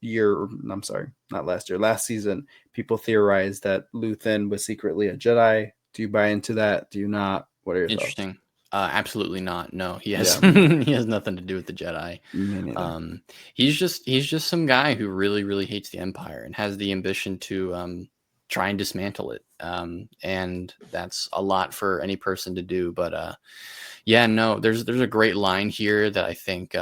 season, people theorized that Luthan was secretly a Jedi? Do you buy into that? Do you not? What are your Interesting. Thoughts? Absolutely not. No, he has he has nothing to do with the Jedi. He's just some guy who really, really hates the Empire and has the ambition to try and dismantle it. And that's a lot for any person to do. But there's a great line here that I think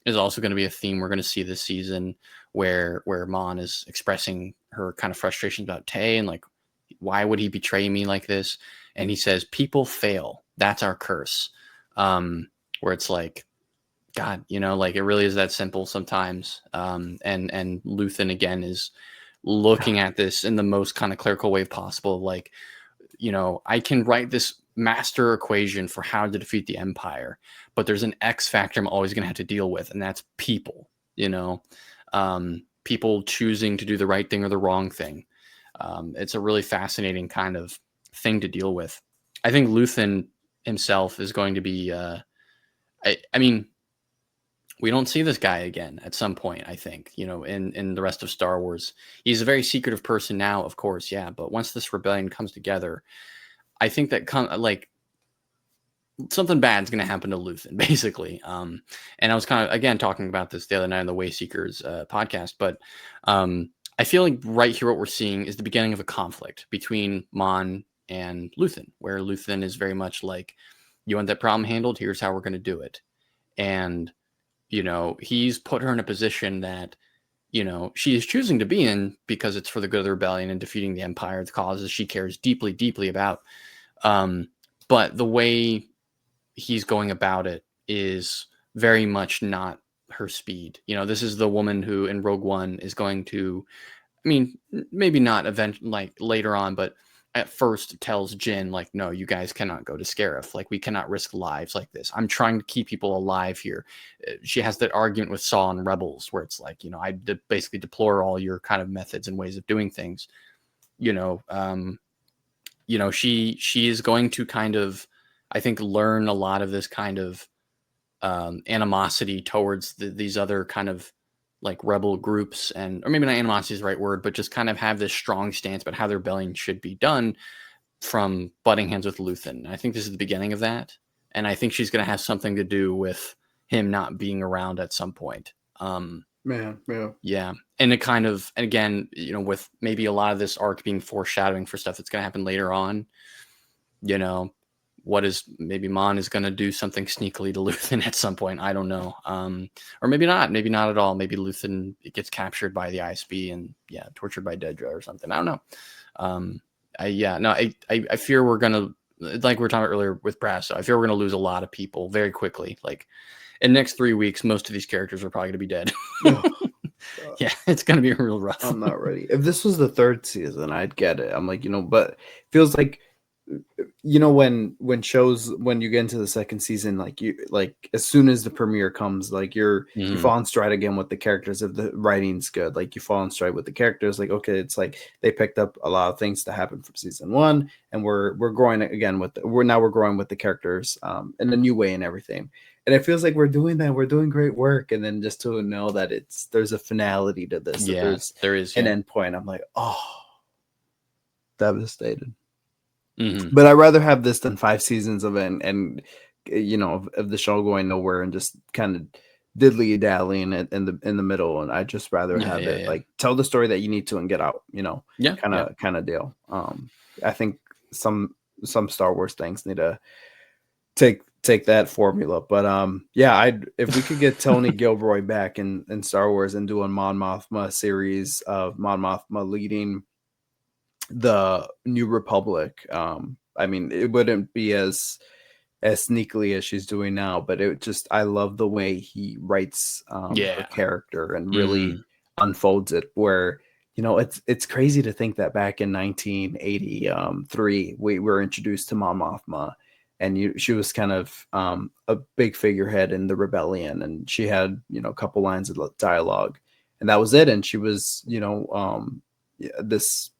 is also going to be a theme we're going to see this season, where Mon is expressing her kind of frustrations about Tay and like, why would he betray me like this? And he says, people fail. That's our curse. Where it's like, God, like it really is that simple sometimes. And Luthan again is looking at this in the most kind of clerical way possible. Like, I can write this master equation for how to defeat the Empire, but there's an X factor I'm always going to have to deal with, and that's people. People choosing to do the right thing or the wrong thing. It's a really fascinating kind of thing to deal with. I think Luthan himself is going to be. I mean, we don't see this guy again at some point. I think in the rest of Star Wars, he's a very secretive person now, of course. Yeah, but once this rebellion comes together, I think that something bad's going to happen to Luthan, basically. And I was kind of, again, talking about this the other night on the Wayseekers podcast, but I feel like right here what we're seeing is the beginning of a conflict between Mon and Luthan, where Luthan is very much like, you want that problem handled? Here's how we're going to do it. And, he's put her in a position that, she is choosing to be in because it's for the good of the rebellion and defeating the Empire, the causes she cares deeply, deeply about. But the way he's going about it is very much not her speed. This is the woman who in Rogue One is going to, I mean, maybe not like later on, but at first tells Jin, like, no, you guys cannot go to Scarif. Like, we cannot risk lives like this. I'm trying to keep people alive here. She has that argument with Saw and Rebels where it's like, I basically deplore all your kind of methods and ways of doing things. She is going to kind of, I think, learn a lot of this kind of animosity towards these other kind of like rebel groups, or maybe not animosity is the right word, but just kind of have this strong stance about how the rebellion should be done from butting heads with Luthan. I think this is the beginning of that. And I think she's going to have something to do with him not being around at some point. Yeah. And it kind of, and again, with maybe a lot of this arc being foreshadowing for stuff that's going to happen later on, maybe Mon is going to do something sneakily to Luthan at some point. I don't know. Or maybe not at all. Maybe Luthan gets captured by the ISB and tortured by Dedra or something. I don't know. I fear we're going to, like we were talking about earlier with Brasso, I fear we're going to lose a lot of people very quickly. Like in the next 3 weeks, most of these characters are probably going to be dead. Yeah, it's going to be real rough. I'm not ready. If this was the 3rd season, I'd get it. I'm like, but it feels like, when you get into the 2nd season, like as soon as the premiere comes, like you fall in stride again with the characters. If the writing's good, like you fall in stride with the characters. Like, okay, it's like they picked up a lot of things to happen from season 1, and we're growing again we're growing with the characters in a new way and everything. And it feels like we're doing that. We're doing great work, and then just to know that there's a finality to this. Yeah, there is an end point. I'm like, oh, devastated. Mm-hmm. But I'd rather have this than 5 seasons of it and of the show going nowhere and just kind of diddly dallying it in the middle. And I'd just rather have it like tell the story that you need to and get out, kind of deal. I think some Star Wars things need to take that formula. But if we could get Tony Gilroy back in Star Wars and do a Mon Mothma series of Mon Mothma leading the New Republic, I mean, it wouldn't be as sneakily as she's doing now, but I love the way he writes her character and really unfolds it, where it's crazy to think that back in 1983 we were introduced to Mon Mothma, and she was kind of a big figurehead in the rebellion, and she had a couple lines of dialogue, and that was it. And she was this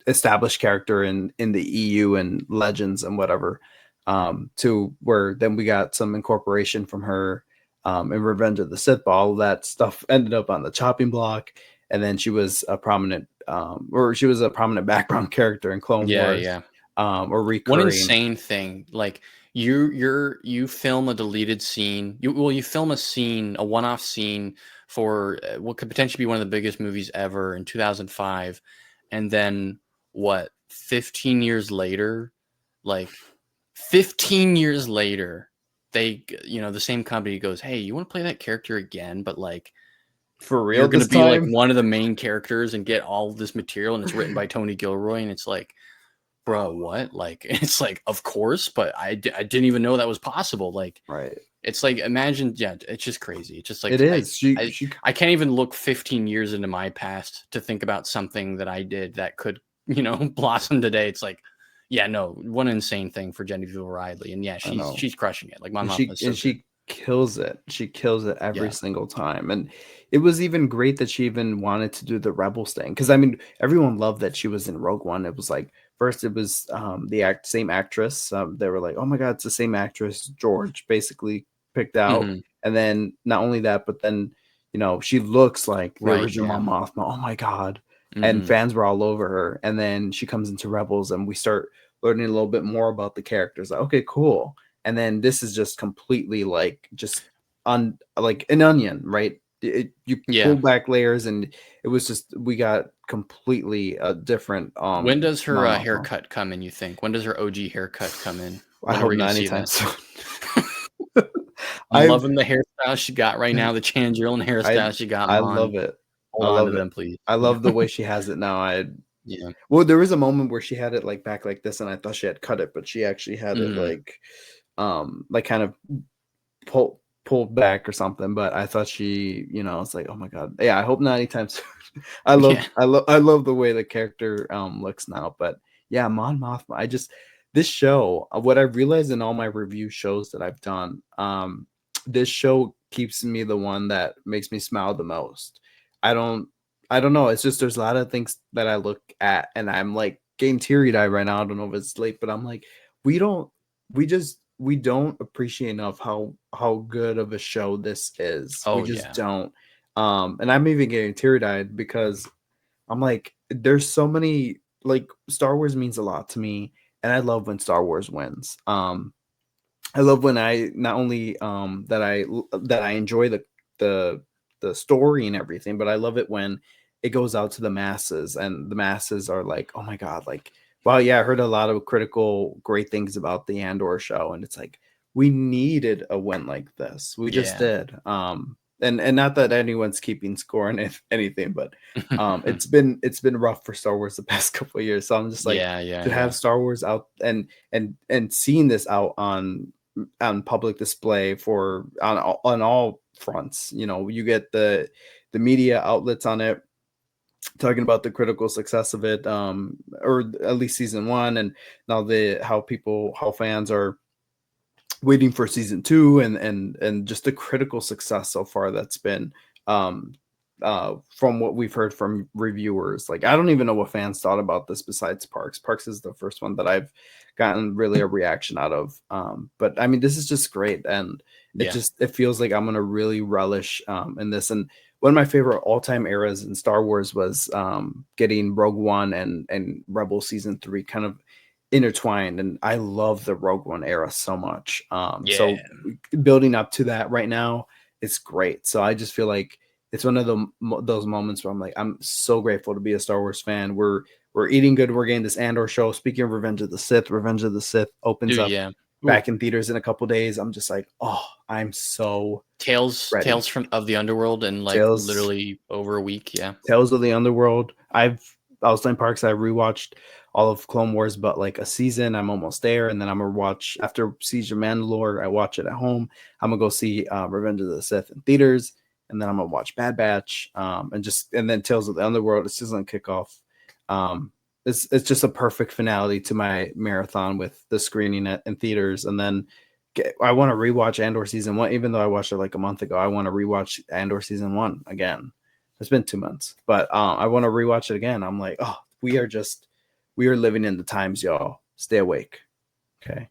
established character in the EU and Legends and whatever, to where then we got some incorporation from her in Revenge of the Sith. All that stuff ended up on the chopping block, and then she was a prominent background character in Clone Wars. Or recurring. One insane thing, like you film a deleted scene, you film a one-off scene for what could potentially be one of the biggest movies ever in 2005, and then 15 years later, they the same company goes, hey, you want to play that character again, but like for real, you're going to be like one of the main characters and get all of this material, and it's written by Tony Gilroy, and it's like, bro, what? Like, it's like, of course, but I didn't even know that was possible. Like, right. It's like, imagine, it's just crazy. It's just like, it is. I can't even look 15 years into my past to think about something that I did that could, blossom today. It's like, one insane thing for Genevieve O'Reilly. And she's crushing it. Like my mom. She kills it. She kills it every single time. And it was even great that she even wanted to do the Rebels thing. Because I mean, everyone loved that she was in Rogue One. It was like, first it was the same actress. They were like, oh my God, it's the same actress George basically picked out. And then not only that, but then, she looks like the original Mon Mothma. Oh my God. And fans were all over her. And then she comes into Rebels and we start learning a little bit more about the characters. Like, okay, cool. And then this is just completely like like an onion, right? You pull back layers, and it was just, we got completely a different. When does her haircut come in? You think? When does her OG haircut come in? I hope not anytime soon. I'm loving the hairstyle she got right now. The Chandrilla hairstyle she got. I love it. Hold on to them, please. I love the way she has it now. Well, there was a moment where she had it like back like this, and I thought she had cut it, but she actually had it like kind of pulled back or something. But I thought she, it's like, oh my God, I hope not anytime soon. I love the way the character looks now. But Mon Mothma, this show, what I've realized in all my review shows that I've done, this show keeps me the one that makes me smile the most. I don't know. It's just, there's a lot of things that I look at and I'm like getting teary eyed right now. I don't know if it's late, but I'm like, we don't appreciate enough how good of a show this is. We just don't. And I'm even getting teary eyed because I'm like, there's so many, like, Star Wars means a lot to me. And I love when Star Wars wins. I love when I not only that I enjoy the story and everything, but I love it when it goes out to the masses and the masses are like, oh my God, like Well, yeah, I heard a lot of critical great things about the Andor show, and it's like we needed a win like this. We just Yeah. did. And not that anyone's keeping score on anything, but it's been rough for Star Wars the past couple of years. So I'm just like, Yeah, yeah, to yeah. have Star Wars out and seeing this out on public display for on all fronts. You know, you get the media outlets on it talking about the critical success of it, or at least season one, and now the how fans are waiting for season two, and just the critical success so far that's been, um from what we've heard from reviewers. Like, I don't even know what fans thought about this besides Parks is the first one that I've gotten really a reaction out of. But I mean, this is just great, and Yeah. it feels like I'm gonna really relish in this. And one of my favorite all-time eras in Star Wars was getting Rogue One and Rebel season 3 kind of intertwined, and I love the Rogue One era so much. Yeah. So building up to that right now, it's great. So I just feel like it's one of those moments where I'm like, I'm so grateful to be a Star Wars fan. We're eating good. We're getting this Andor show. Speaking of Revenge of the Sith opens Dude, up yeah. Ooh. back in theaters in a couple days. I'm just like, oh, I'm so Tales ready. from of the Underworld in like Tales literally over a week. Yeah. Tales of the Underworld. I was playing Parks. I rewatched all of Clone Wars, but like a season. I'm almost there, and then I'm gonna watch after Siege of Mandalore. I watch it at home. I'm gonna go see Revenge of the Sith in theaters, and then I'm gonna watch Bad Batch, and then Tales of the Underworld. It's just gonna kick off. Um, it's just a perfect finale to my marathon with the screening in theaters, and then I want to rewatch Andor season 1, even though I watched it like a month ago. I want to rewatch Andor season 1 again. It's been 2 months, but I want to rewatch it again. I'm like, oh, we are living in the times, y'all. Stay awake. Okay.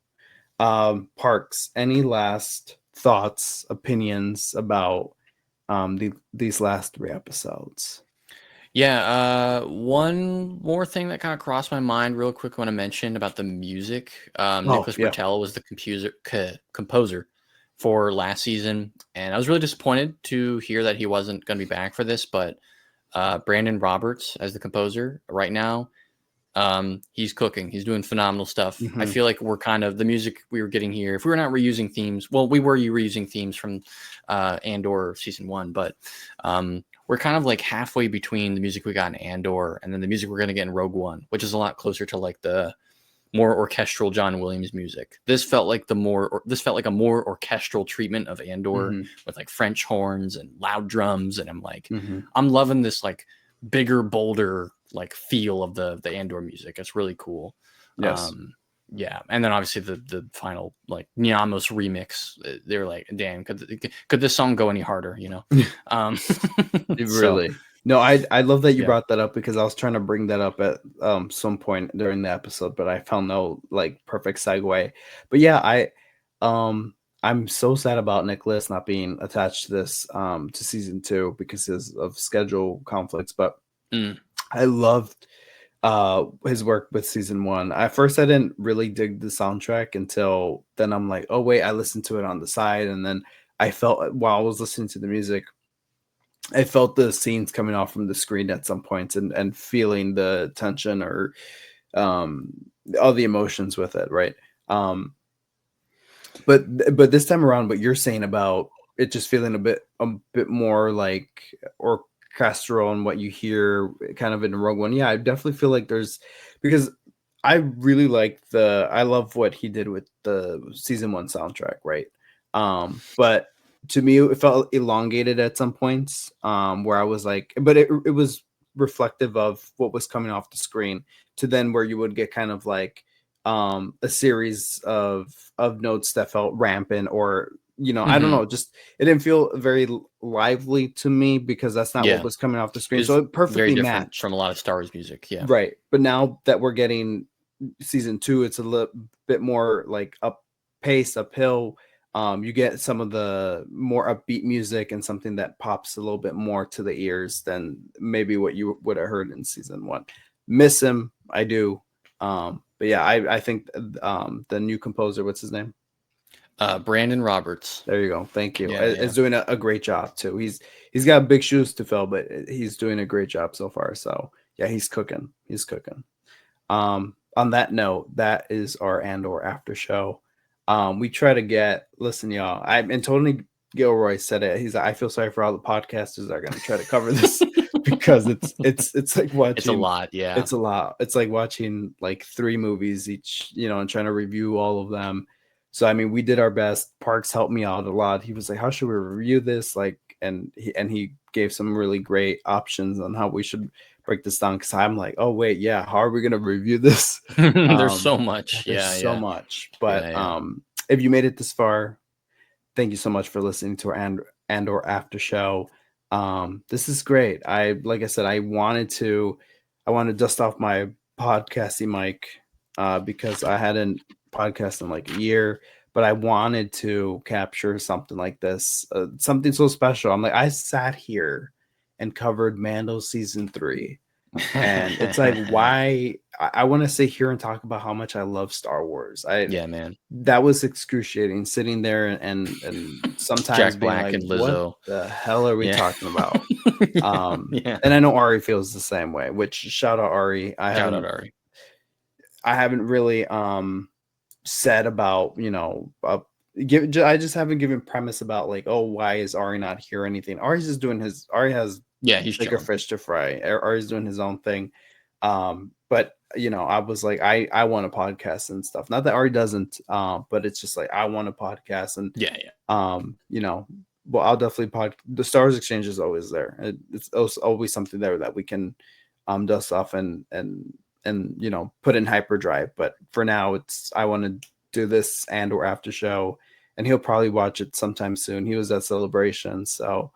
Parks, any last thoughts, opinions about these last 3 episodes? Yeah, one more thing that kind of crossed my mind real quick when I mentioned about the music. Oh, Nicholas yeah. Britell was the composer for last season, and I was really disappointed to hear that he wasn't going to be back for this. But Brandon Roberts as the composer right now, he's cooking. He's doing phenomenal stuff. I Mm-hmm. feel like we're kind of the music we were getting here. If we were not reusing themes, well, we were reusing themes from Andor season 1, but we're kind of like halfway between the music we got in Andor and then the music we're going to get in Rogue One, which is a lot closer to like the more orchestral John Williams music. This felt like a more orchestral treatment of Andor Mm-hmm. with like French horns and loud drums, and Mm-hmm. I'm loving this like bigger, bolder like feel of the Andor music. It's really cool. Yes. Yeah, and then obviously the final like Nyamos remix. They're like, damn, could this song go any harder? You know. Um, so Really. No, I love that you yeah. brought that up, because I was trying to bring that up at some point during the episode, but I found no like perfect segue. But yeah, um I'm so sad about Nicholas not being attached to this to season 2 because of schedule conflicts. But Mm, I loved his work with season 1. At first I didn't really dig the soundtrack until then. I'm like, oh wait, I listened to it on the side, and then I felt while I was listening to the music, I felt the scenes coming off from the screen at some points, and feeling the tension, or um all the emotions with it, right? Um but this time around, what you're saying about it just feeling a bit more like orchestral, and what you hear kind of in Rogue One. Yeah, I definitely feel like there's, because I love what he did with the season 1 soundtrack, right? But to me it felt elongated at some points, where I was like, but it was reflective of what was coming off the screen, to then where you would get kind of like a series of notes that felt rampant, or I don't hmm know, just it didn't feel very lively to me, because that's not what Yeah, was coming off the screen, so is it very perfectly different matched. from a lot of Star Wars music. Yeah. Right. But now that we're getting season 2, it's a little bit more like up pace, uphill. You get some of the more upbeat music, and something that pops a little bit more to the ears than maybe what you would have heard in season 1. Miss him, I do. But yeah, I think the new composer, what's his name? Brandon Roberts. There you go. Thank you. Yeah, yeah. Is doing a great job too. He's got big shoes to fill, but he's doing a great job so far. So yeah, he's cooking. He's cooking. on that note, that is our Andor after show. We try to listen, y'all. And Tony Gilroy said it. He's like, I feel sorry for all the podcasters that are going to try to cover this because it's like watching. It's a lot. Yeah. It's a lot. It's like watching like 3 movies each, and trying to review all of them. So, I mean, we did our best. Parks helped me out a lot. He was like, how should we review this? Like, and he gave some really great options on how we should break this down. Cause I'm like, oh wait, yeah. How are we going to review this? There's so much. There's Yeah. so Yeah. much, but, Yeah. if you made it this far, thank you so much for listening to our Andor after show. This is great. Like I said, I want to dust off my podcasting mic, because I hadn't podcasted in like a year, but I wanted to capture something like this, something so special. I'm like, I sat here and covered Mando season 3. And it's like, why I want to sit here and talk about how much I love Star Wars. Yeah, man. That was excruciating, sitting there and sometimes Jack being Black like, and Lizzo. what the hell are we talking about? Yeah. And I know Ari feels the same way, which shout out Ari. I haven't really said about, I just haven't given premise about like, oh, why is Ari not here or anything. Ari's just doing Ari has he's bigger chilling. fish to fry. Ari's doing his own thing. But I was like, I want a podcast and stuff. Not that Ari doesn't, but it's just like, I want a podcast. And well, I'll definitely the Star Wars Exchange is always there. It's always something there that we can dust off and put in hyperdrive. But for now, I want to do this or after show, and he'll probably watch it sometime soon. He was at Celebration, so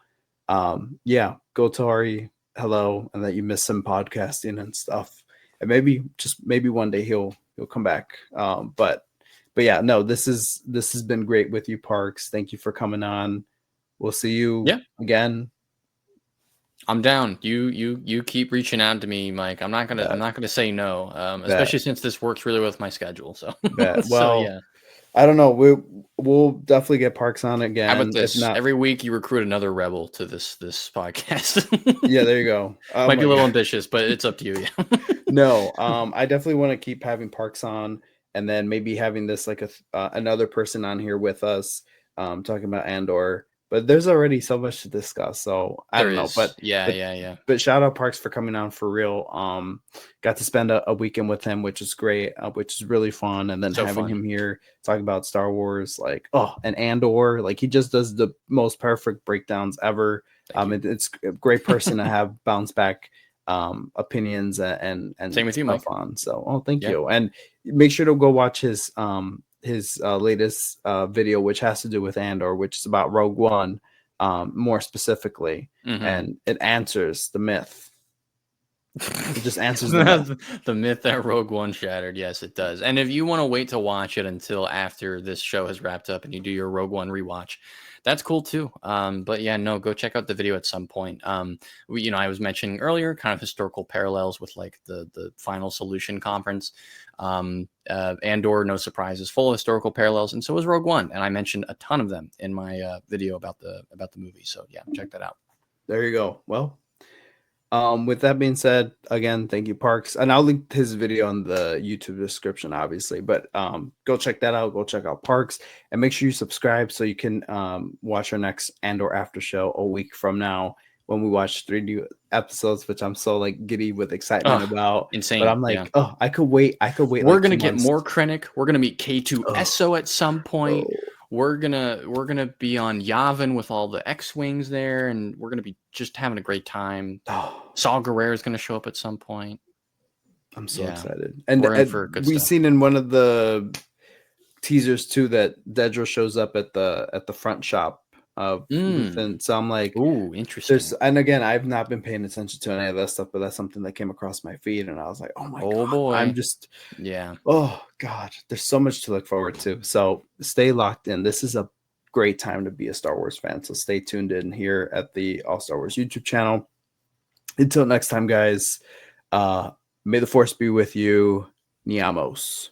go to Ari, hello, and that you miss some podcasting and stuff, and maybe one day he'll come back. But yeah, no, this has been great with you, Parks. Thank you for coming on. We'll see you again. I'm down. You keep reaching out to me, Mike. I'm not gonna say no, especially since this works really well with my schedule. So, well, I don't know. We'll definitely get Parks on again. How about this? If not, every week you recruit another rebel to this podcast. Yeah, there you go. Might be a little ambitious, but it's up to you. No, I definitely want to keep having Parks on, and then maybe having this like another person on here with us, talking about Andor. But there's already so much to discuss, so I don't know. But But shout out Parks for coming on for real. Got to spend a weekend with him, which is great, which is really fun. And then having him here talking about Star Wars, and Andor, like he just does the most perfect breakdowns ever. It's a great person to have bounce back opinions and same with you, Mike. On. So, thank you, and make sure to go watch his latest video, which has to do with Andor, which is about Rogue One, more specifically, and it answers the myth. It just answers the myth that Rogue One shattered. Yes, it does. And if you want to wait to watch it until after this show has wrapped up and you do your Rogue One rewatch, that's cool too. But yeah, no, go check out the video at some point. I was mentioning earlier kind of historical parallels with like the Final Solution conference. Andor, no surprise, is full of historical parallels, and so is Rogue One. And I mentioned a ton of them in my video about the movie. So yeah, check that out. There you go. Well, with that being said, again, thank you, Parks, and I'll link his video in the YouTube description, obviously. But go check that out. Go check out Parks, and make sure you subscribe so you can watch our next Andor after show a week from now when we watch 3 new episodes, which I'm so like giddy with excitement about. Insane. But I'm like, I could wait. We're gonna get more Krennic. We're gonna meet K2SO at some point. We're gonna be on Yavin with all the X-wings there, and we're gonna be just having a great time. Saw Gerrera is gonna show up at some point. I'm so excited, and we've seen in one of the teasers too that Dedra shows up at the front shop of Luthan. So I'm like, ooh, interesting. And again, I've not been paying attention to any of that stuff, but that's something that came across my feed, and I was like, oh my god, boy. I'm just oh god, there's so much to look forward to. So stay locked in. This is a great time to be a Star Wars fan. So stay tuned in here at the All Star Wars YouTube channel. Until next time, guys, may the Force be with you. Niamos.